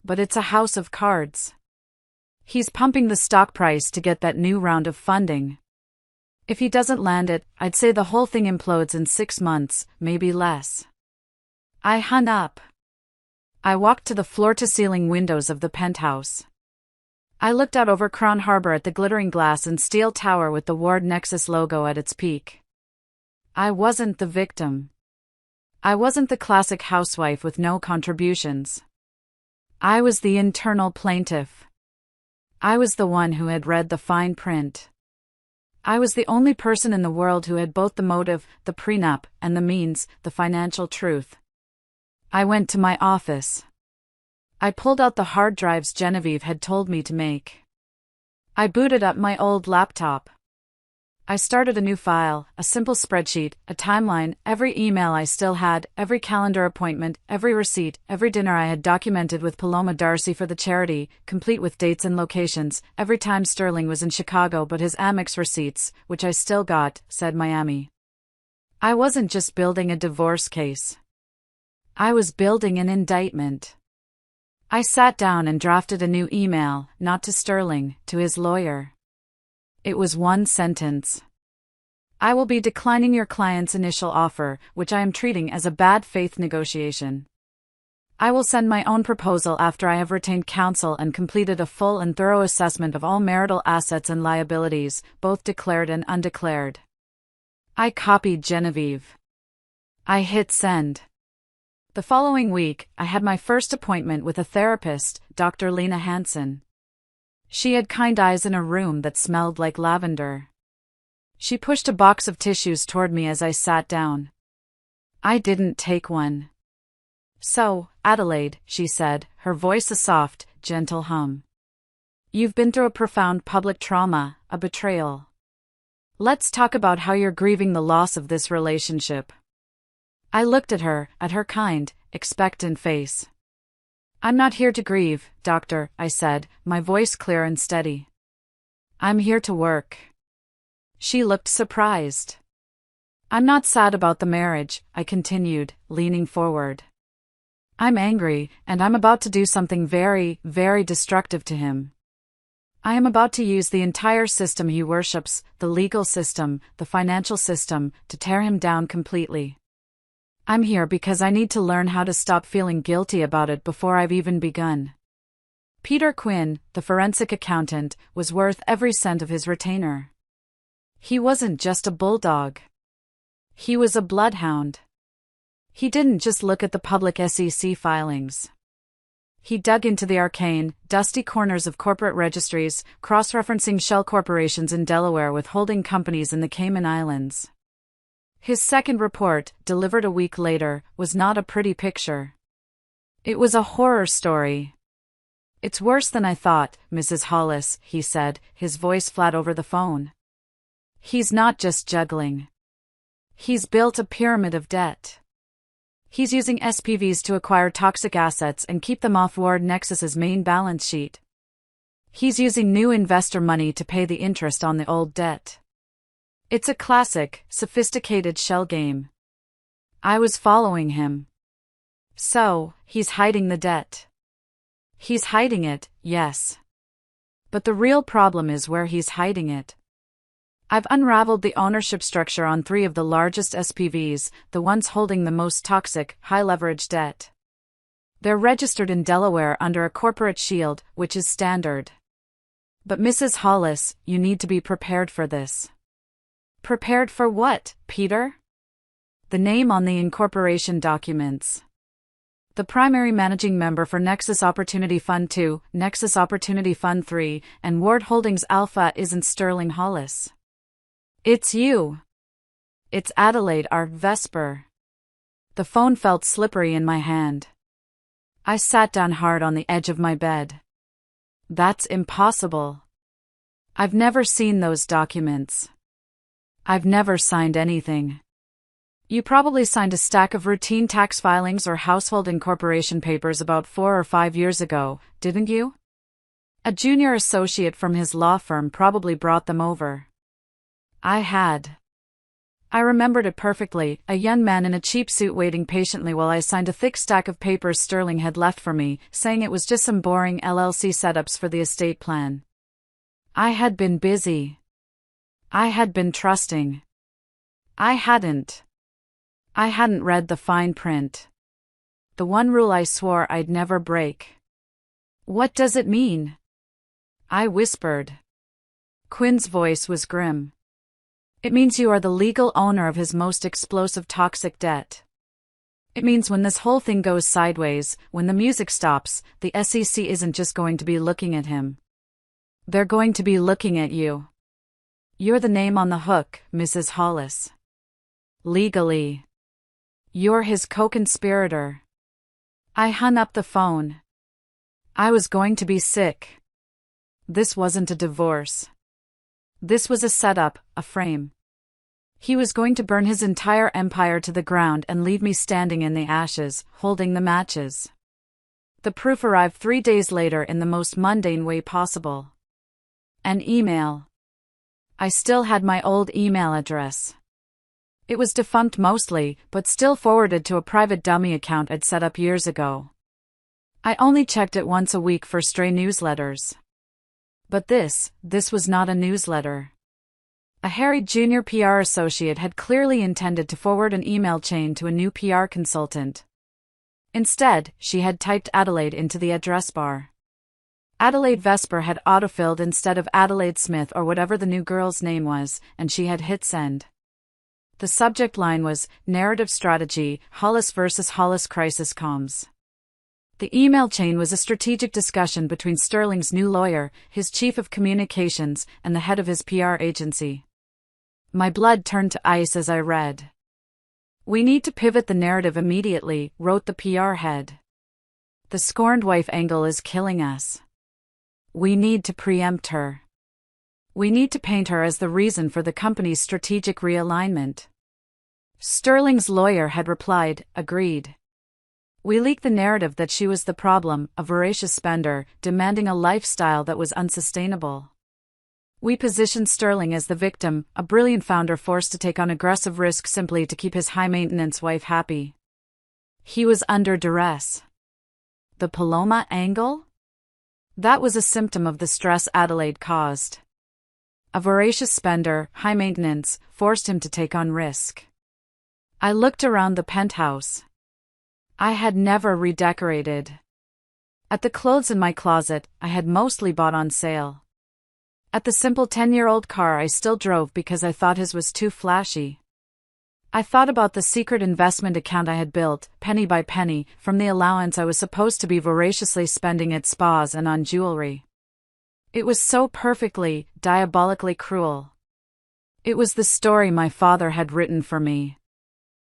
But it's a house of cards. He's pumping the stock price to get that new round of funding. If he doesn't land it, I'd say the whole thing implodes in 6 months, maybe less." I hung up. I walked to the floor-to-ceiling windows of the penthouse. I looked out over Crown Harbor at the glittering glass and steel tower with the Ward Nexus logo at its peak. I wasn't the victim. I wasn't the classic housewife with no contributions. I was the internal plaintiff. I was the one who had read the fine print. I was the only person in the world who had both the motive, the prenup, and the means, the financial truth. I went to my office. I pulled out the hard drives Genevieve had told me to make. I booted up my old laptop. I started a new file, a simple spreadsheet, a timeline, every email I still had, every calendar appointment, every receipt, every dinner I had documented with Paloma Darcy for the charity, complete with dates and locations, every time Sterling was in Chicago but his Amex receipts, which I still got, said Miami. I wasn't just building a divorce case. I was building an indictment. I sat down and drafted a new email, not to Sterling, to his lawyer. It was one sentence. I will be declining your client's initial offer, which I am treating as a bad faith negotiation. I will send my own proposal after I have retained counsel and completed a full and thorough assessment of all marital assets and liabilities, both declared and undeclared. I copied Genevieve. I hit send. The following week, I had my first appointment with a therapist, Dr. Lena Hansen. She had kind eyes in a room that smelled like lavender. She pushed a box of tissues toward me as I sat down. I didn't take one. So, Adelaide, she said, her voice a soft, gentle hum. You've been through a profound public trauma, a betrayal. Let's talk about how you're grieving the loss of this relationship. I looked at her kind, expectant face. I'm not here to grieve, doctor, I said, my voice clear and steady. I'm here to work. She looked surprised. I'm not sad about the marriage, I continued, leaning forward. I'm angry, and I'm about to do something very, very destructive to him. I am about to use the entire system he worships, the legal system, the financial system, to tear him down completely. I'm here because I need to learn how to stop feeling guilty about it before I've even begun. Peter Quinn, the forensic accountant, was worth every cent of his retainer. He wasn't just a bulldog. He was a bloodhound. He didn't just look at the public SEC filings. He dug into the arcane, dusty corners of corporate registries, cross-referencing shell corporations in Delaware with holding companies in the Cayman Islands. His second report, delivered a week later, was not a pretty picture. It was a horror story. It's worse than I thought, Mrs. Hollis, he said, his voice flat over the phone. He's not just juggling. He's built a pyramid of debt. He's using SPVs to acquire toxic assets and keep them off Ward Nexus's main balance sheet. He's using new investor money to pay the interest on the old debt. It's a classic, sophisticated shell game. I was following him. So, he's hiding the debt. He's hiding it, yes. But the real problem is where he's hiding it. I've unraveled the ownership structure on 3 of the largest SPVs, the ones holding the most toxic, high-leverage debt. They're registered in Delaware under a corporate shield, which is standard. But Mrs. Hollis, you need to be prepared for this. Prepared for what, Peter? The name on the incorporation documents. The primary managing member for Nexus Opportunity Fund 2, Nexus Opportunity Fund 3, and Ward Holdings Alpha isn't Sterling Hollis. It's you. It's Adelaide R. Vesper. The phone felt slippery in my hand. I sat down hard on the edge of my bed. That's impossible. I've never seen those documents. I've never signed anything. You probably signed a stack of routine tax filings or household incorporation papers about 4 or 5 years ago, didn't you? A junior associate from his law firm probably brought them over. I had. I remembered it perfectly, a young man in a cheap suit waiting patiently while I signed a thick stack of papers Sterling had left for me, saying it was just some boring LLC setups for the estate plan. I had been busy. I had been trusting. I hadn't read the fine print. The one rule I swore I'd never break. What does it mean? I whispered. Quinn's voice was grim. It means you are the legal owner of his most explosive toxic debt. It means when this whole thing goes sideways, when the music stops, the SEC isn't just going to be looking at him. They're going to be looking at you. You're the name on the hook, Mrs. Hollis. Legally. You're his co-conspirator. I hung up the phone. I was going to be sick. This wasn't a divorce. This was a setup, a frame. He was going to burn his entire empire to the ground and leave me standing in the ashes, holding the matches. The proof arrived 3 days later in the most mundane way possible. An email. I still had my old email address. It was defunct mostly, but still forwarded to a private dummy account I'd set up years ago. I only checked it once a week for stray newsletters. But this was not a newsletter. A harried junior PR associate had clearly intended to forward an email chain to a new PR consultant. Instead, she had typed Adelaide into the address bar. Adelaide Vesper had autofilled instead of Adelaide Smith or whatever the new girl's name was, and she had hit send. The subject line was, Narrative Strategy, Hollis vs. Hollis Crisis Comms. The email chain was a strategic discussion between Sterling's new lawyer, his chief of communications, and the head of his PR agency. My blood turned to ice as I read. We need to pivot the narrative immediately, wrote the PR head. The scorned wife angle is killing us. We need to preempt her. We need to paint her as the reason for the company's strategic realignment. Sterling's lawyer had replied, agreed. We leaked the narrative that she was the problem, a voracious spender, demanding a lifestyle that was unsustainable. We positioned Sterling as the victim, a brilliant founder forced to take on aggressive risk simply to keep his high-maintenance wife happy. He was under duress. The Paloma angle? That was a symptom of the stress Adelaide caused. A voracious spender, high maintenance, forced him to take on risk. I looked around the penthouse. I had never redecorated. At the clothes in my closet, I had mostly bought on sale. At the simple 10-year-old car I still drove because I thought his was too flashy. I thought about the secret investment account I had built, penny by penny, from the allowance I was supposed to be voraciously spending at spas and on jewelry. It was so perfectly, diabolically cruel. It was the story my father had written for me.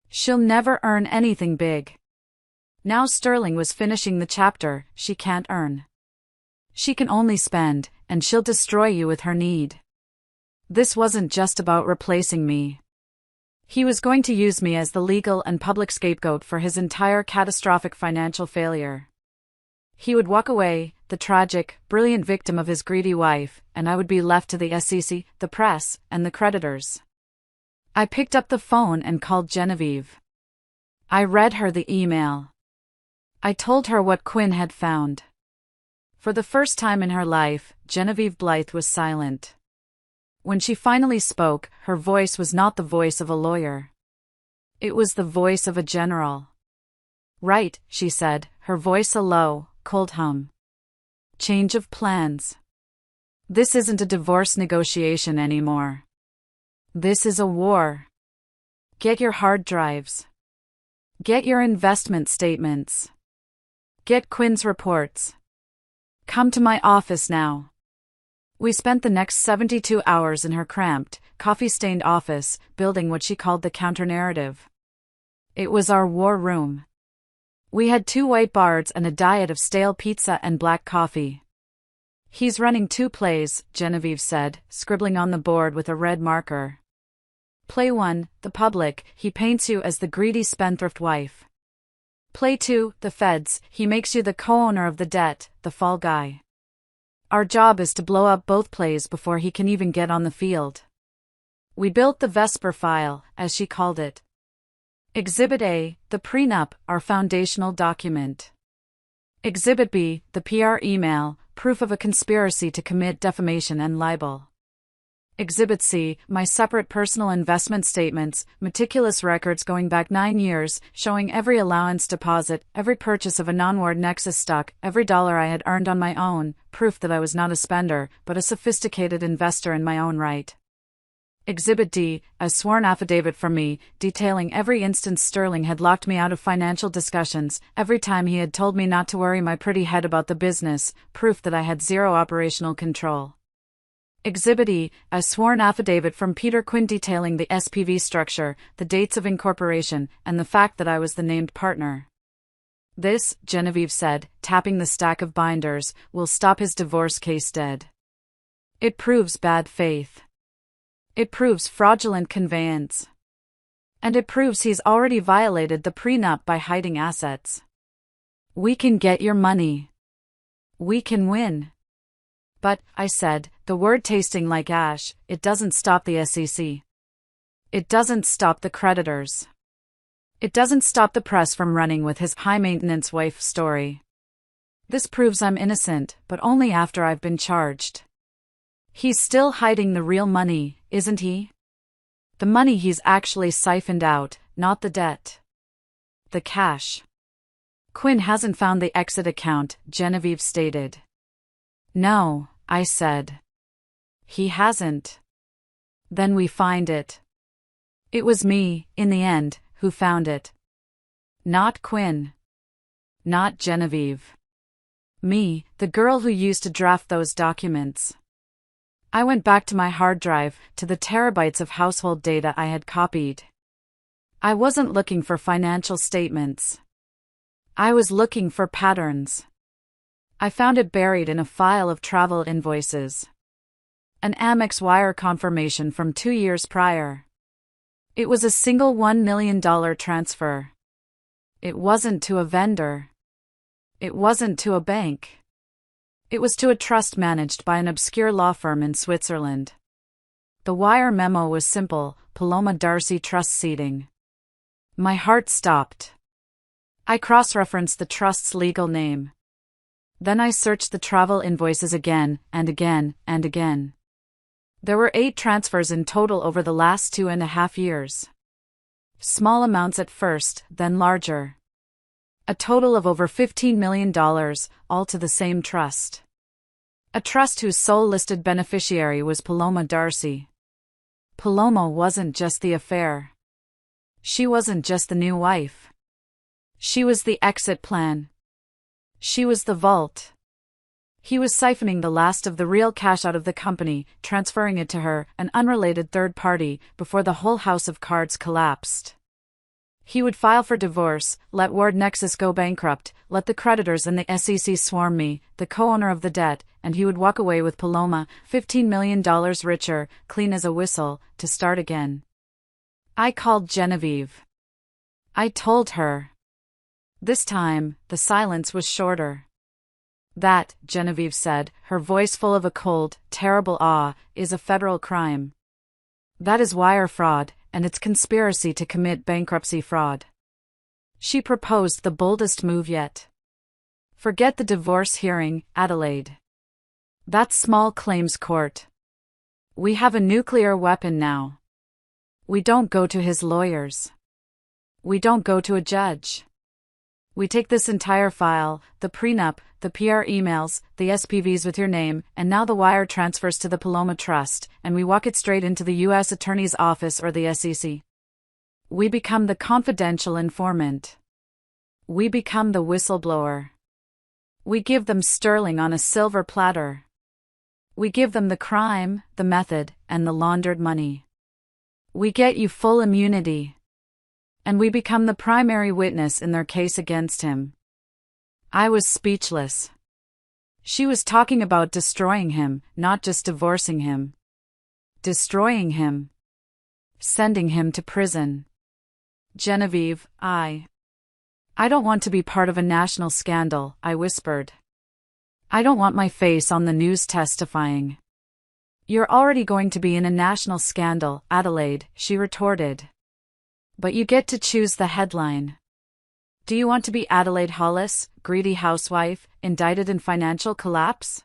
She'll never earn anything big. Now Sterling was finishing the chapter, she can't earn. She can only spend, and she'll destroy you with her need. This wasn't just about replacing me. He was going to use me as the legal and public scapegoat for his entire catastrophic financial failure. He would walk away, the tragic, brilliant victim of his greedy wife, and I would be left to the SEC, the press, and the creditors. I picked up the phone and called Genevieve. I read her the email. I told her what Quinn had found. For the first time in her life, Genevieve Blythe was silent. When she finally spoke, her voice was not the voice of a lawyer. It was the voice of a general. Right, she said, her voice a low, cold hum. Change of plans. This isn't a divorce negotiation anymore. This is a war. Get your hard drives. Get your investment statements. Get Quinn's reports. Come to my office now. We spent the next 72 hours in her cramped, coffee-stained office, building what she called the counter-narrative. It was our war room. We had 2 whiteboards and a diet of stale pizza and black coffee. He's running 2 plays, Genevieve said, scribbling on the board with a red marker. Play 1, the public, he paints you as the greedy spendthrift wife. Play 2, the feds, he makes you the co-owner of the debt, the fall guy. Our job is to blow up both plays before he can even get on the field. We built the Vesper file, as she called it. Exhibit A, the prenup, our foundational document. Exhibit B, the PR email, proof of a conspiracy to commit defamation and libel. Exhibit C, my separate personal investment statements, meticulous records going back 9 years, showing every allowance deposit, every purchase of a non-Ward Nexus stock, every dollar I had earned on my own, proof that I was not a spender, but a sophisticated investor in my own right. Exhibit D, a sworn affidavit from me, detailing every instance Sterling had locked me out of financial discussions, every time he had told me not to worry my pretty head about the business, proof that I had zero operational control. Exhibit E, a sworn affidavit from Peter Quinn detailing the SPV structure, the dates of incorporation, and the fact that I was the named partner. This, Genevieve said, tapping the stack of binders, will stop his divorce case dead. It proves bad faith. It proves fraudulent conveyance. And it proves he's already violated the prenup by hiding assets. We can get your money. We can win. But, I said, the word tasting like ash, it doesn't stop the SEC. It doesn't stop the creditors. It doesn't stop the press from running with his high-maintenance wife story. This proves I'm innocent, but only after I've been charged. He's still hiding the real money, isn't he? The money he's actually siphoned out, not the debt. The cash. Quinn hasn't found the exit account, Genevieve stated. No, I said. He hasn't. Then we find it. It was me, in the end, who found it. Not Quinn. Not Genevieve. Me, the girl who used to draft those documents. I went back to my hard drive, to the terabytes of household data I had copied. I wasn't looking for financial statements. I was looking for patterns. I found it buried in a file of travel invoices. An Amex wire confirmation from 2 years prior. It was a single $1 million transfer. It wasn't to a vendor. It wasn't to a bank. It was to a trust managed by an obscure law firm in Switzerland. The wire memo was simple: Paloma Darcy Trust Seating. My heart stopped. I cross-referenced the trust's legal name. Then I searched the travel invoices again, and again, and again. There were 8 transfers in total over the last 2.5 years. Small amounts at first, then larger. A total of over $15 million, all to the same trust. A trust whose sole listed beneficiary was Paloma Darcy. Paloma wasn't just the affair. She wasn't just the new wife. She was the exit plan. She was the vault. He was siphoning the last of the real cash out of the company, transferring it to her, an unrelated third party, before the whole house of cards collapsed. He would file for divorce, let Ward Nexus go bankrupt, let the creditors and the SEC swarm me, the co-owner of the debt, and he would walk away with Paloma, $15 million richer, clean as a whistle, to start again. I called Genevieve. I told her. This time, the silence was shorter. That, Genevieve said, her voice full of a cold, terrible awe, is a federal crime. That is wire fraud, and it's conspiracy to commit bankruptcy fraud. She proposed the boldest move yet. Forget the divorce hearing, Adelaide. That's small claims court. We have a nuclear weapon now. We don't go to his lawyers. We don't go to a judge. We take this entire file, the prenup, the PR emails, the SPVs with your name, and now the wire transfers to the Paloma Trust, and we walk it straight into the U.S. Attorney's Office or the SEC. We become the confidential informant. We become the whistleblower. We give them sterling on a silver platter. We give them the crime, the method, and the laundered money. We get you full immunity. And we become the primary witness in their case against him. I was speechless. She was talking about destroying him, not just divorcing him. Destroying him. Sending him to prison. Genevieve, I don't want to be part of a national scandal, I whispered. I don't want my face on the news testifying. You're already going to be in a national scandal, Adelaide, she retorted. But you get to choose the headline. Do you want to be Adelaide Hollis, greedy housewife, indicted in financial collapse?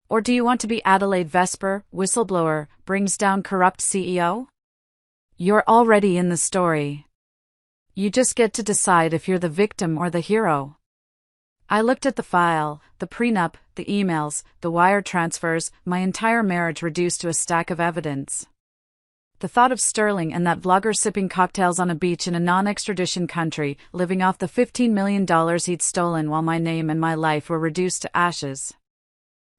Or do you want to be Adelaide Vesper, whistleblower, brings down corrupt CEO? You're already in the story. You just get to decide if you're the victim or the hero. I looked at the file, the prenup, the emails, the wire transfers, my entire marriage reduced to a stack of evidence. The thought of Sterling and that vlogger sipping cocktails on a beach in a non-extradition country, living off the $15 million he'd stolen while my name and my life were reduced to ashes.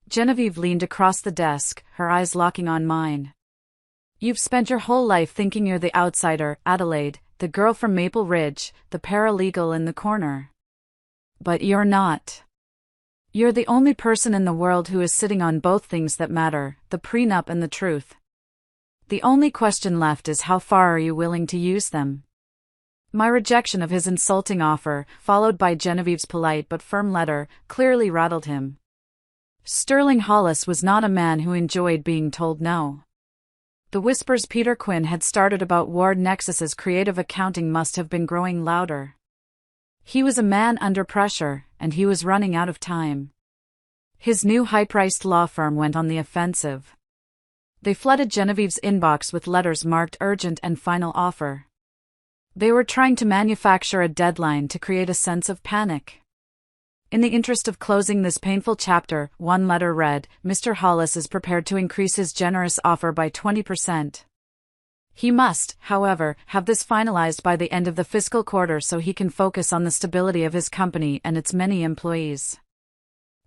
Genevieve leaned across the desk, her eyes locking on mine. You've spent your whole life thinking you're the outsider, Adelaide, the girl from Maple Ridge, the paralegal in the corner. But you're not. You're the only person in the world who is sitting on both things that matter, the prenup and the truth. The only question left is how far are you willing to use them? My rejection of his insulting offer, followed by Genevieve's polite but firm letter, clearly rattled him. Sterling Hollis was not a man who enjoyed being told no. The whispers Peter Quinn had started about Ward Nexus's creative accounting must have been growing louder. He was a man under pressure, and he was running out of time. His new high-priced law firm went on the offensive. They flooded Genevieve's inbox with letters marked urgent and final offer. They were trying to manufacture a deadline to create a sense of panic. In the interest of closing this painful chapter, one letter read, "Mr. Hollis is prepared to increase his generous offer by 20%. He must, however, have this finalized by the end of the fiscal quarter so he can focus on the stability of his company and its many employees."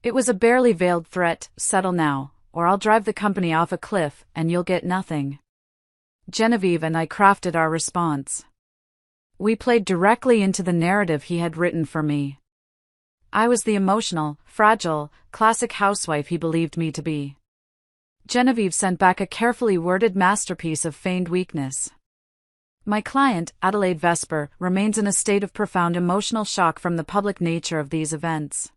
It was a barely veiled threat: "Settle now, or I'll drive the company off a cliff, and you'll get nothing." Genevieve and I crafted our response. We played directly into the narrative he had written for me. I was the emotional, fragile, classic housewife he believed me to be. Genevieve sent back a carefully worded masterpiece of feigned weakness. My client, Adelaide Vesper, remains in a state of profound emotional shock from the public nature of these events.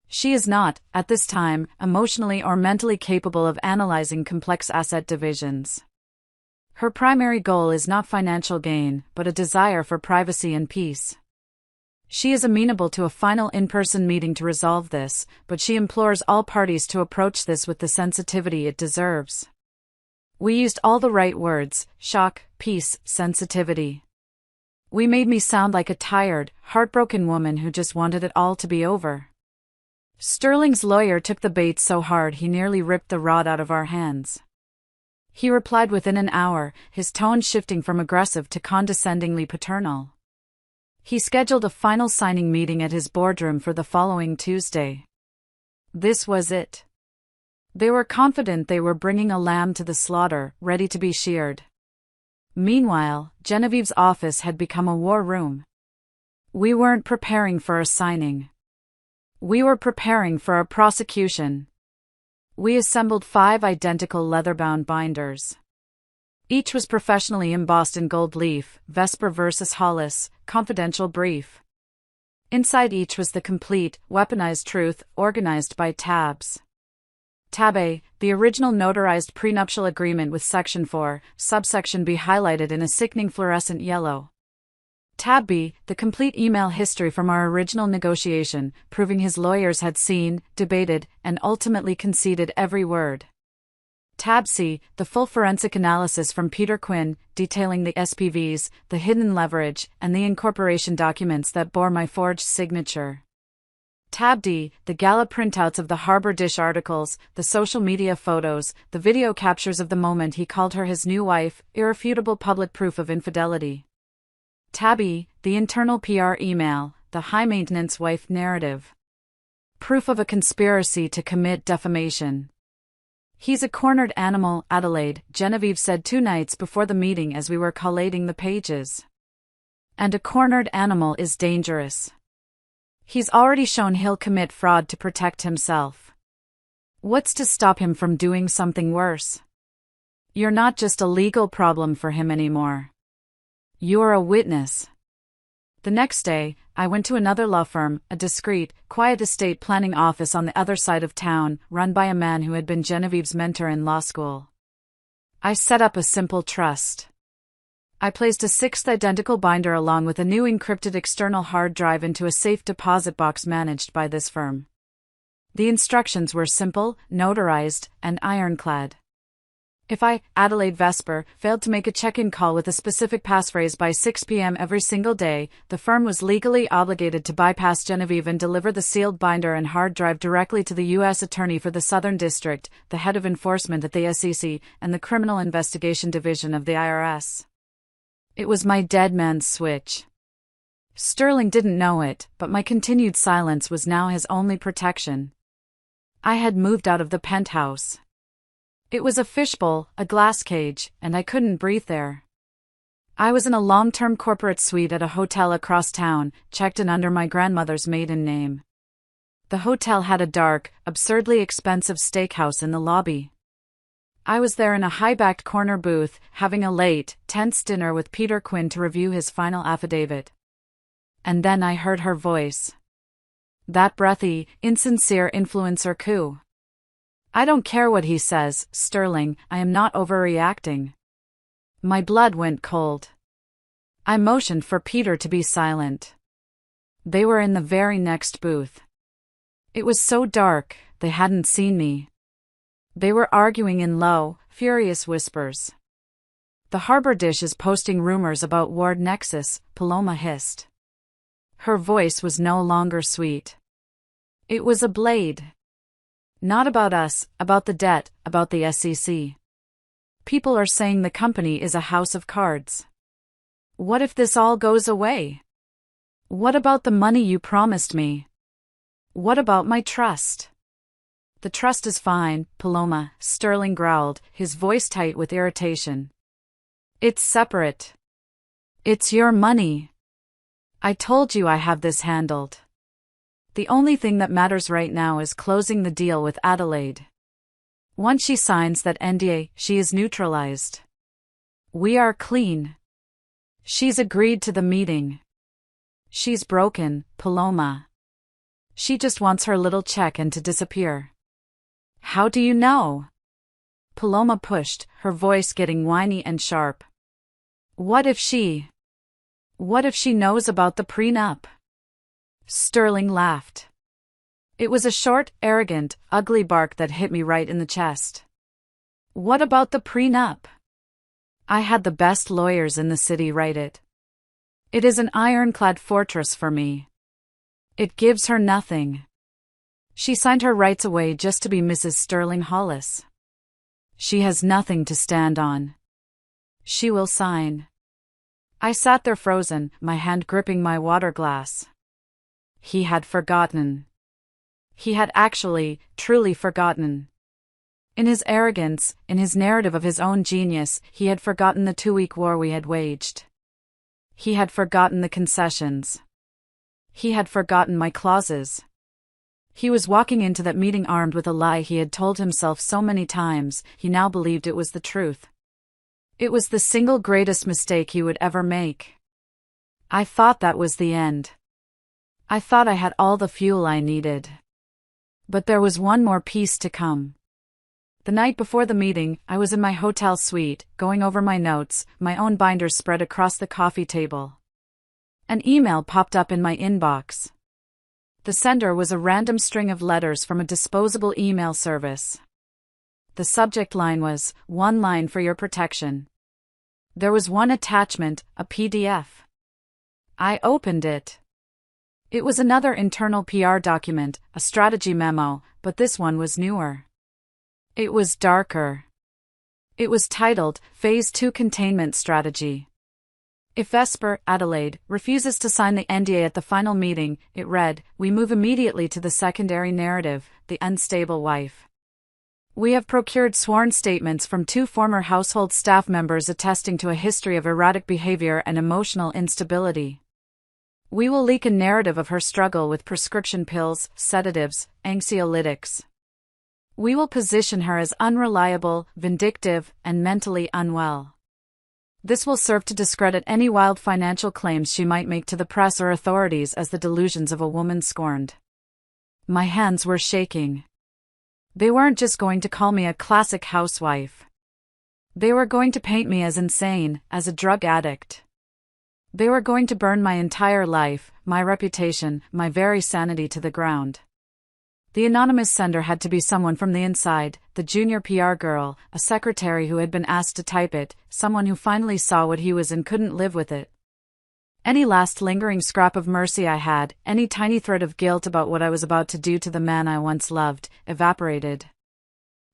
She is not, at this time, emotionally or mentally capable of analyzing complex asset divisions. Her primary goal is not financial gain, but a desire for privacy and peace. She is amenable to a final in-person meeting to resolve this, but she implores all parties to approach this with the sensitivity it deserves. We used all the right words: shock, peace, sensitivity. We made me sound like a tired, heartbroken woman who just wanted it all to be over. Sterling's lawyer took the bait so hard he nearly ripped the rod out of our hands. He replied within an hour, his tone shifting from aggressive to condescendingly paternal. He scheduled a final signing meeting at his boardroom for the following Tuesday. This was it. They were confident they were bringing a lamb to the slaughter, ready to be sheared. Meanwhile, Genevieve's office had become a war room. We weren't preparing for a signing. We were preparing for a prosecution. We assembled 5 identical leather-bound binders. Each was professionally embossed in gold leaf: Vesper vs. Hollis, confidential brief. Inside each was the complete, weaponized truth, organized by tabs. Tab A, the original notarized prenuptial agreement with Section 4, subsection B highlighted in a sickening fluorescent yellow. Tab B, the complete email history from our original negotiation, proving his lawyers had seen, debated, and ultimately conceded every word. Tab C, the full forensic analysis from Peter Quinn, detailing the SPVs, the hidden leverage, and the incorporation documents that bore my forged signature. Tab D, the gala printouts of the Harbor Dish articles, the social media photos, the video captures of the moment he called her his new wife, irrefutable public proof of infidelity. Tab E, the internal PR email, the high-maintenance wife narrative. Proof of a conspiracy to commit defamation. "He's a cornered animal, Adelaide," Genevieve said 2 nights before the meeting as we were collating the pages. "And a cornered animal is dangerous. He's already shown he'll commit fraud to protect himself. What's to stop him from doing something worse? You're not just a legal problem for him anymore. You're a witness." The next day, I went to another law firm, a discreet, quiet estate planning office on the other side of town, run by a man who had been Genevieve's mentor in law school. I set up a simple trust. I placed a 6th identical binder along with a new encrypted external hard drive into a safe deposit box managed by this firm. The instructions were simple, notarized, and ironclad. If I, Adelaide Vesper, failed to make a check-in call with a specific passphrase by 6 p.m. every single day, the firm was legally obligated to bypass Genevieve and deliver the sealed binder and hard drive directly to the U.S. Attorney for the Southern District, the head of enforcement at the SEC, and the Criminal Investigation Division of the IRS. It was my dead man's switch. Sterling didn't know it, but my continued silence was now his only protection. I had moved out of the penthouse. It was a fishbowl, a glass cage, and I couldn't breathe there. I was in a long-term corporate suite at a hotel across town, checked in under my grandmother's maiden name. The hotel had a dark, absurdly expensive steakhouse in the lobby. I was there in a high-backed corner booth, having a late, tense dinner with Peter Quinn to review his final affidavit. And then I heard her voice. That breathy, insincere influencer coo. I don't care what he says, Sterling, I am not overreacting. My blood went cold. I motioned for Peter to be silent. They were in the very next booth. It was so dark, they hadn't seen me. They were arguing in low, furious whispers. The harbor dish is posting rumors about Ward Nexus, Paloma hissed. Her voice was no longer sweet. It was a blade. Not about us, about the debt, about the SEC. People are saying the company is a house of cards. What if this all goes away? What about the money you promised me? What about my trust? The trust is fine, Paloma, Sterling growled, his voice tight with irritation. It's separate. It's your money. I told you I have this handled. The only thing that matters right now is closing the deal with Adelaide. Once she signs that NDA, she is neutralized. We are clean. She's agreed to the meeting. She's broken, Paloma. She just wants her little check and to disappear. How do you know? Paloma pushed, her voice getting whiny and sharp. What if she knows about the prenup? Sterling laughed. It was a short, arrogant, ugly bark that hit me right in the chest. What about the prenup? I had the best lawyers in the city write it. It is an ironclad fortress for me. It gives her nothing. She signed her rights away just to be Mrs. Sterling Hollis. She has nothing to stand on. She will sign. I sat there frozen, my hand gripping my water glass. He had forgotten. He had actually, truly forgotten. In his arrogance, in his narrative of his own genius, he had forgotten the 2-week war we had waged. He had forgotten the concessions. He had forgotten my clauses. He was walking into that meeting armed with a lie he had told himself so many times. He now believed it was the truth. It was the single greatest mistake he would ever make. I thought that was the end. I thought I had all the fuel I needed. But there was one more piece to come. The night before the meeting, I was in my hotel suite, going over my notes, my own binders spread across the coffee table. An email popped up in my inbox. The sender was a random string of letters from a disposable email service. The subject line was, "One line for your protection." There was one attachment, a PDF. I opened it. It was another internal PR document, a strategy memo, but this one was newer. It was darker. It was titled, Phase 2 Containment Strategy. If Vesper, Adelaide, refuses to sign the NDA at the final meeting, it read, we move immediately to the secondary narrative, the unstable wife. We have procured sworn statements from 2 former household staff members attesting to a history of erratic behavior and emotional instability. We will leak a narrative of her struggle with prescription pills, sedatives, anxiolytics. We will position her as unreliable, vindictive, and mentally unwell. This will serve to discredit any wild financial claims she might make to the press or authorities as the delusions of a woman scorned. My hands were shaking. They weren't just going to call me a classic housewife. They were going to paint me as insane, as a drug addict. They were going to burn my entire life, my reputation, my very sanity to the ground. The anonymous sender had to be someone from the inside, the junior PR girl, a secretary who had been asked to type it, someone who finally saw what he was and couldn't live with it. Any last lingering scrap of mercy I had, any tiny thread of guilt about what I was about to do to the man I once loved, evaporated.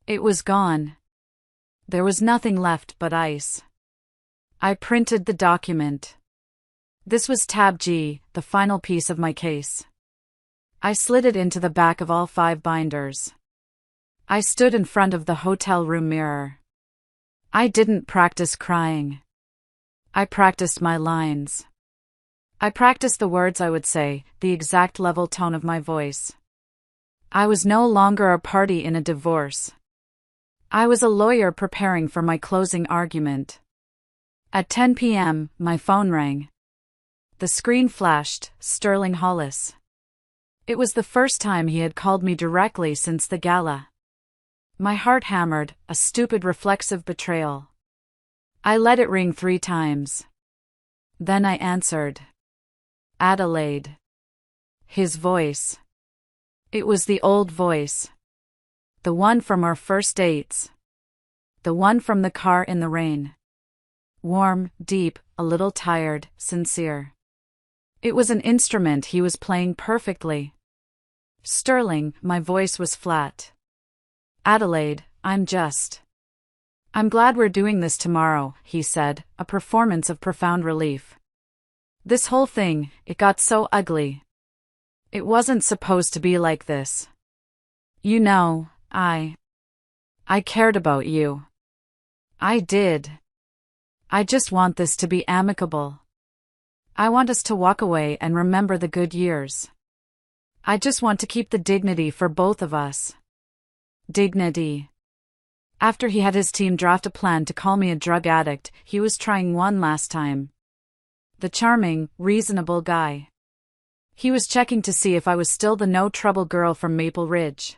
It was gone. There was nothing left but ice. I printed the document. This was tab G, the final piece of my case. I slid it into the back of all 5 binders. I stood in front of the hotel room mirror. I didn't practice crying. I practiced my lines. I practiced the words I would say, the exact level tone of my voice. I was no longer a party in a divorce. I was a lawyer preparing for my closing argument. At 10 p.m., my phone rang. The screen flashed, Sterling Hollis. It was the first time he had called me directly since the gala. My heart hammered, a stupid reflexive betrayal. I let it ring 3 times. Then I answered. Adelaide. His voice. It was the old voice. The one from our first dates. The one from the car in the rain. Warm, deep, a little tired, sincere. It was an instrument he was playing perfectly. Sterling, my voice was flat. Adelaide, I'm glad we're doing this tomorrow, he said, a performance of profound relief. This whole thing, it got so ugly. It wasn't supposed to be like this. You know, I cared about you. I did. I just want this to be amicable. I want us to walk away and remember the good years. I just want to keep the dignity for both of us. Dignity. After he had his team draft a plan to call me a drug addict, he was trying one last time. The charming, reasonable guy. He was checking to see if I was still the no-trouble girl from Maple Ridge.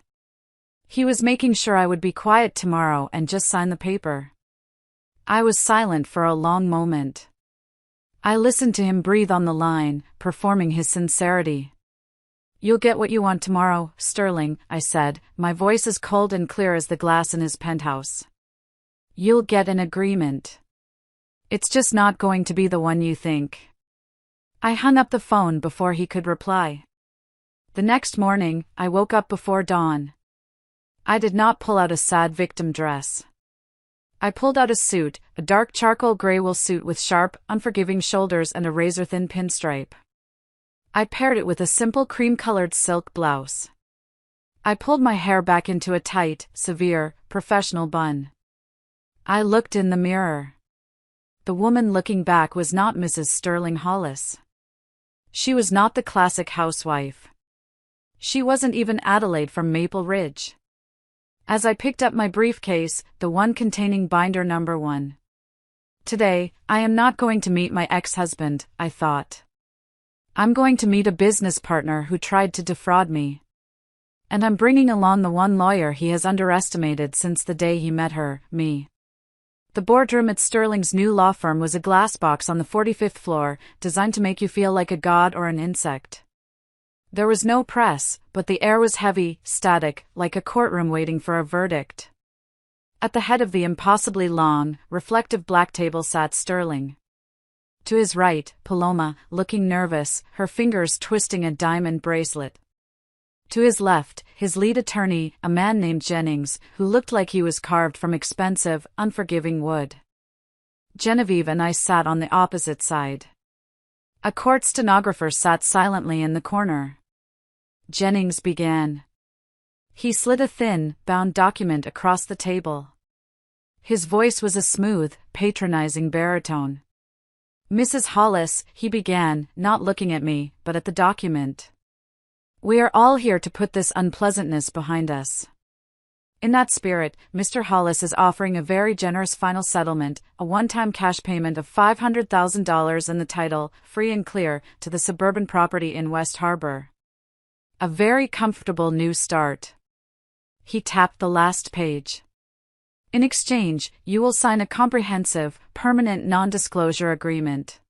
He was making sure I would be quiet tomorrow and just sign the paper. I was silent for a long moment. I listened to him breathe on the line, performing his sincerity. You'll get what you want tomorrow, Sterling, I said, my voice as cold and clear as the glass in his penthouse. You'll get an agreement. It's just not going to be the one you think. I hung up the phone before he could reply. The next morning, I woke up before dawn. I did not pull out a sad victim dress. I pulled out a suit, a dark charcoal gray wool suit with sharp, unforgiving shoulders and a razor-thin pinstripe. I paired it with a simple cream-colored silk blouse. I pulled my hair back into a tight, severe, professional bun. I looked in the mirror. The woman looking back was not Mrs. Sterling Hollis. She was not the classic housewife. She wasn't even Adelaide from Maple Ridge. As I picked up my briefcase, the one containing binder number 1. Today, I am not going to meet my ex-husband, I thought. I'm going to meet a business partner who tried to defraud me. And I'm bringing along the one lawyer he has underestimated since the day he met her, me. The boardroom at Sterling's new law firm was a glass box on the 45th floor, designed to make you feel like a god or an insect. There was no press, but the air was heavy, static, like a courtroom waiting for a verdict. At the head of the impossibly long, reflective black table sat Sterling. To his right, Paloma, looking nervous, her fingers twisting a diamond bracelet. To his left, his lead attorney, a man named Jennings, who looked like he was carved from expensive, unforgiving wood. Genevieve and I sat on the opposite side. A court stenographer sat silently in the corner. Jennings began. He slid a thin, bound document across the table. His voice was a smooth, patronizing baritone. Mrs. Hollis, he began, not looking at me, but at the document. We are all here to put this unpleasantness behind us. In that spirit, Mr. Hollis is offering a very generous final settlement, a one-time cash payment of $500,000 and the title, free and clear, to the suburban property in West Harbor. A very comfortable new start. He tapped the last page. In exchange, you will sign a comprehensive, permanent non-disclosure agreement.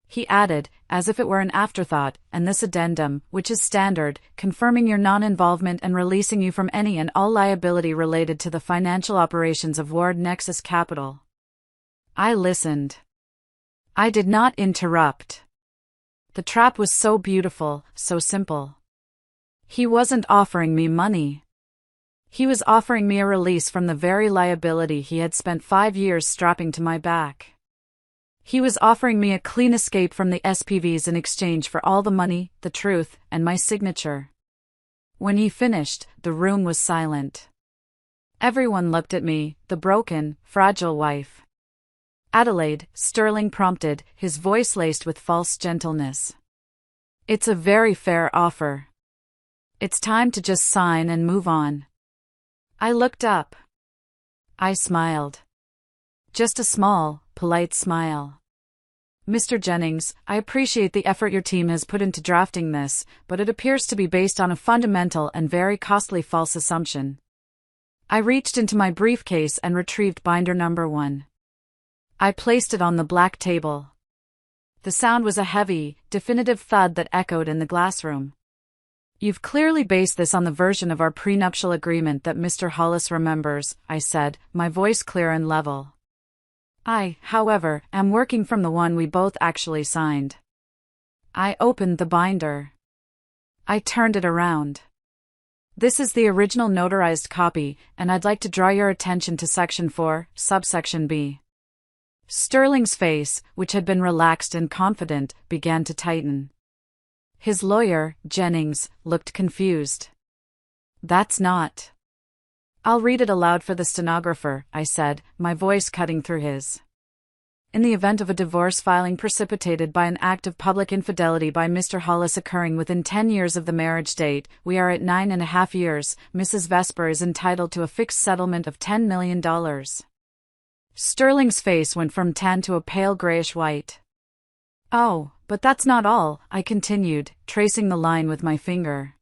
He added, as if it were an afterthought, and this addendum, which is standard, confirming your non-involvement and releasing you from any and all liability related to the financial operations of Ward Nexus Capital. I listened. I did not interrupt. The trap was so beautiful, so simple. He wasn't offering me money. He was offering me a release from the very liability he had spent 5 years strapping to my back. He was offering me a clean escape from the SPVs in exchange for all the money, the truth, and my signature. When he finished, the room was silent. Everyone looked at me, the broken, fragile wife. Adelaide, Sterling prompted, his voice laced with false gentleness. It's a very fair offer. It's time to just sign and move on. I looked up. I smiled. Just a small, polite smile. Mr. Jennings, I appreciate the effort your team has put into drafting this, but it appears to be based on a fundamental and very costly false assumption. I reached into my briefcase and retrieved binder number 1. I placed it on the black table. The sound was a heavy, definitive thud that echoed in the glass room. "You've clearly based this on the version of our prenuptial agreement that Mr. Hollis remembers," I said, my voice clear and level. "I, however, am working from the one we both actually signed." I opened the binder. I turned it around. "This is the original notarized copy, and I'd like to draw your attention to Section 4, subsection B." Sterling's face, which had been relaxed and confident, began to tighten. His lawyer, Jennings, looked confused. "That's not." "I'll read it aloud for the stenographer," I said, my voice cutting through his. "In the event of a divorce filing precipitated by an act of public infidelity by Mr. Hollis occurring within 10 years of the marriage date, we are at 9.5 years, Mrs. Vesper is entitled to a fixed settlement of $10 million. Sterling's face went from tan to a pale grayish white. "Oh, but that's not all," I continued, tracing the line with my finger.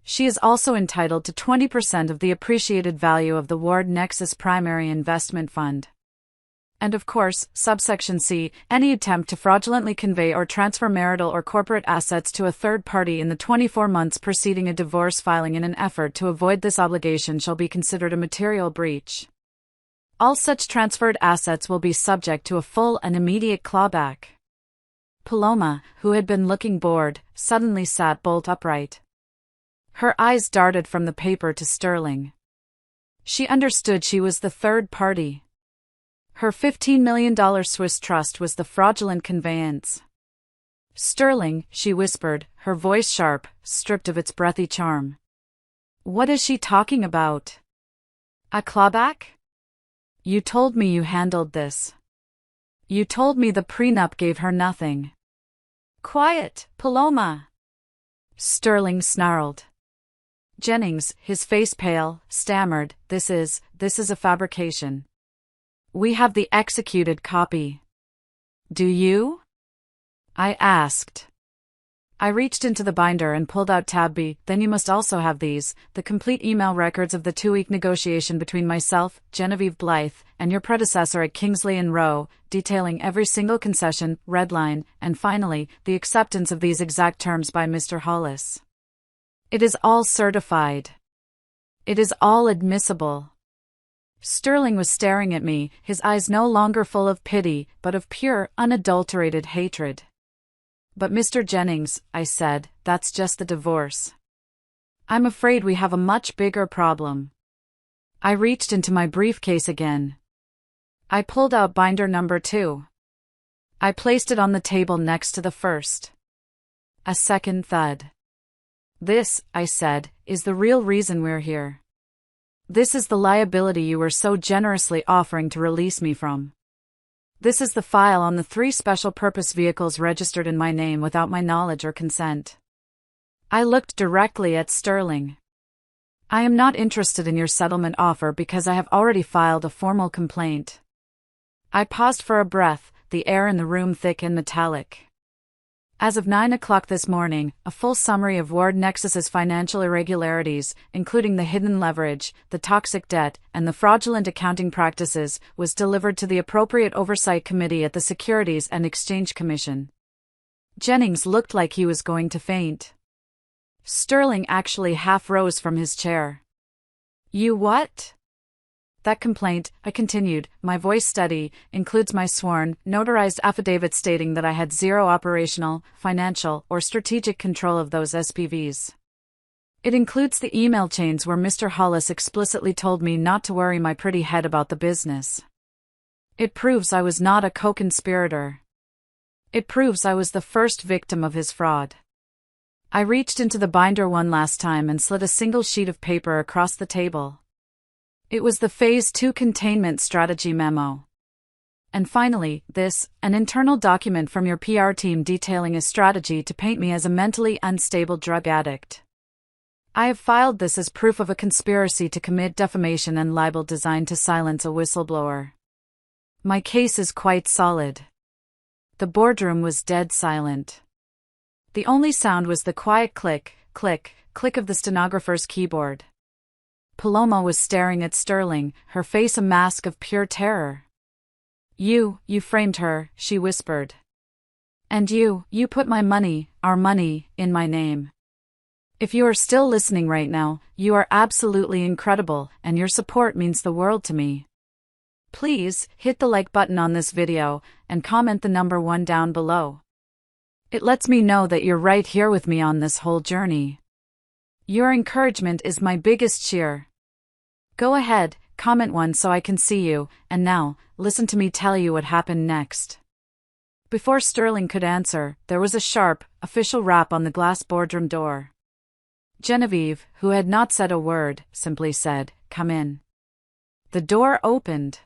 "She is also entitled to 20% of the appreciated value of the Ward Nexus Primary Investment Fund. And of course, subsection C, any attempt to fraudulently convey or transfer marital or corporate assets to a third party in the 24 months preceding a divorce filing in an effort to avoid this obligation shall be considered a material breach. All such transferred assets will be subject to a full and immediate clawback." Paloma, who had been looking bored, suddenly sat bolt upright. Her eyes darted from the paper to Sterling. She understood she was the third party. Her $15 million Swiss trust was the fraudulent conveyance. "Sterling," she whispered, her voice sharp, stripped of its breathy charm. "What is she talking about? A clawback? You told me you handled this. You told me the prenup gave her nothing." "Quiet, Paloma!" Sterling snarled. Jennings, his face pale, stammered, This is a fabrication. We have the executed copy." "Do you?" I asked. I reached into the binder and pulled out tab B. "Then you must also have these, the complete email records of the 2-week negotiation between myself, Genevieve Blythe, and your predecessor at Kingsley and Rowe, detailing every single concession, red line, and finally, the acceptance of these exact terms by Mr. Hollis. It is all certified. It is all admissible." Sterling was staring at me, his eyes no longer full of pity, but of pure, unadulterated hatred. "But Mr. Jennings," I said, "that's just the divorce. I'm afraid we have a much bigger problem." I reached into my briefcase again. I pulled out binder number 2. I placed it on the table next to the first. A second thud. "This," I said, "is the real reason we're here. This is the liability you were so generously offering to release me from. This is the file on the 3 special purpose vehicles registered in my name without my knowledge or consent." I looked directly at Sterling. "I am not interested in your settlement offer because I have already filed a formal complaint." I paused for a breath, the air in the room thick and metallic. As of 9 o'clock this morning, a full summary of Ward Nexus's financial irregularities, including the hidden leverage, the toxic debt, and the fraudulent accounting practices, was delivered to the appropriate oversight committee at the Securities and Exchange Commission. Jennings looked like he was going to faint. Sterling actually half rose from his chair. "You what?" "That complaint," I continued, my voice steady, "includes my sworn, notarized affidavit stating that I had zero operational, financial, or strategic control of those SPVs. It includes the email chains where Mr. Hollis explicitly told me not to worry my pretty head about the business. It proves I was not a co-conspirator. It proves I was the first victim of his fraud." I reached into the binder one last time and slid a single sheet of paper across the table. It was the Phase 2 Containment Strategy Memo. And finally, this, an internal document from your PR team detailing a strategy to paint me as a mentally unstable drug addict. I have filed this as proof of a conspiracy to commit defamation and libel designed to silence a whistleblower. My case is quite solid." The boardroom was dead silent. The only sound was the quiet click, click, click of the stenographer's keyboard. Paloma was staring at Sterling, her face a mask of pure terror. You framed her," she whispered. "And you put my money, our money, in my name. If you are still listening right now, you are absolutely incredible, and your support means the world to me. Please, hit the like button on this video, and comment the number 1 down below. It lets me know that you're right here with me on this whole journey. Your encouragement is my biggest cheer. Go ahead, comment 1 so I can see you, and now, listen to me tell you what happened next." Before Sterling could answer, there was a sharp, official rap on the glass boardroom door. Genevieve, who had not said a word, simply said, "Come in." The door opened.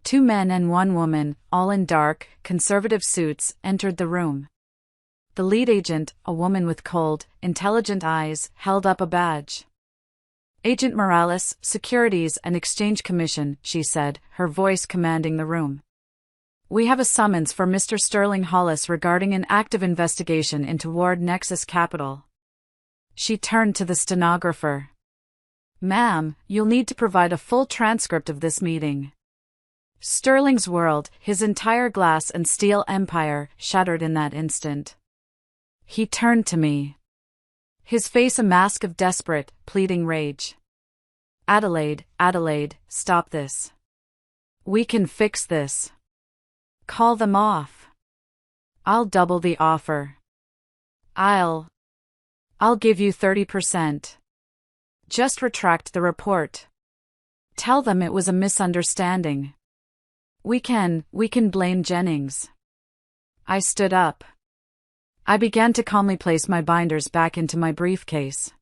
2 men and 1 woman, all in dark, conservative suits, entered the room. The lead agent, a woman with cold, intelligent eyes, held up a badge. "Agent Morales, Securities and Exchange Commission," she said, her voice commanding the room. "We have a summons for Mr. Sterling Hollis regarding an active investigation into Ward Nexus Capital." She turned to the stenographer. "Ma'am, you'll need to provide a full transcript of this meeting." Sterling's world, his entire glass and steel empire, shattered in that instant. He turned to me. His face a mask of desperate, pleading rage. Adelaide, stop this. We can fix this. Call them off. I'll double the offer. I'll give you 30%. Just retract the report. Tell them it was a misunderstanding. We can blame Jennings." I stood up. I began to calmly place my binders back into my briefcase.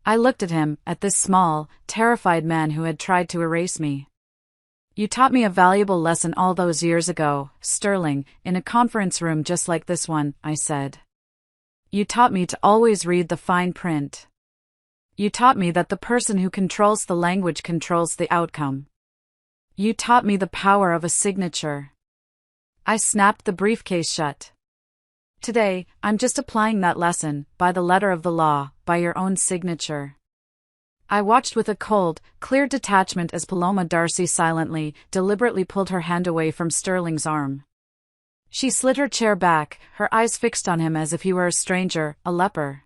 I looked at him, at this small, terrified man who had tried to erase me. "You taught me a valuable lesson all those years ago, Sterling, in a conference room just like this one," I said. "You taught me to always read the fine print. You taught me that the person who controls the language controls the outcome. You taught me the power of a signature." I snapped the briefcase shut. "Today, I'm just applying that lesson, by the letter of the law, by your own signature." I watched with a cold, clear detachment as Paloma Darcy silently, deliberately pulled her hand away from Sterling's arm. She slid her chair back, her eyes fixed on him as if he were a stranger, a leper.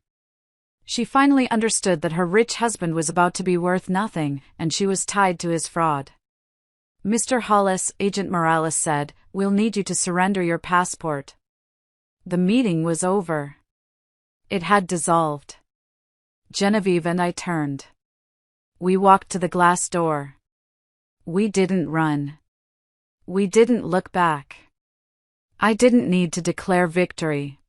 She finally understood that her rich husband was about to be worth nothing, and she was tied to his fraud. "Mr. Hollis," Agent Morales said, "we'll need you to surrender your passport." The meeting was over. It had dissolved. Genevieve and I turned. We walked to the glass door. We didn't run. We didn't look back. I didn't need to declare victory.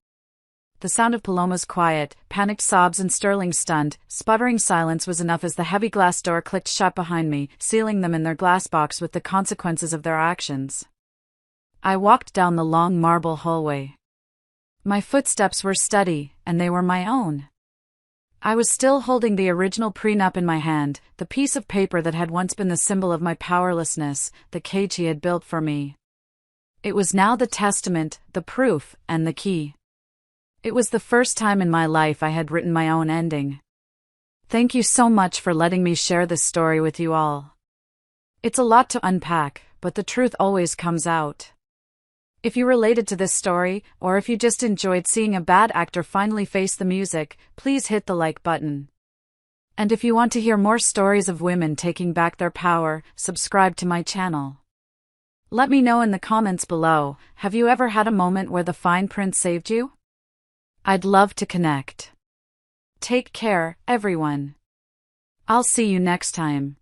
The sound of Paloma's quiet, panicked sobs and Sterling's stunned, sputtering silence was enough as the heavy glass door clicked shut behind me, sealing them in their glass box with the consequences of their actions. I walked down the long marble hallway. My footsteps were steady, and they were my own. I was still holding the original prenup in my hand, the piece of paper that had once been the symbol of my powerlessness, the cage he had built for me. It was now the testament, the proof, and the key. It was the first time in my life I had written my own ending. Thank you so much for letting me share this story with you all. It's a lot to unpack, but the truth always comes out. If you related to this story, or if you just enjoyed seeing a bad actor finally face the music, please hit the like button. And if you want to hear more stories of women taking back their power, subscribe to my channel. Let me know in the comments below, have you ever had a moment where the fine print saved you? I'd love to connect. Take care, everyone. I'll see you next time.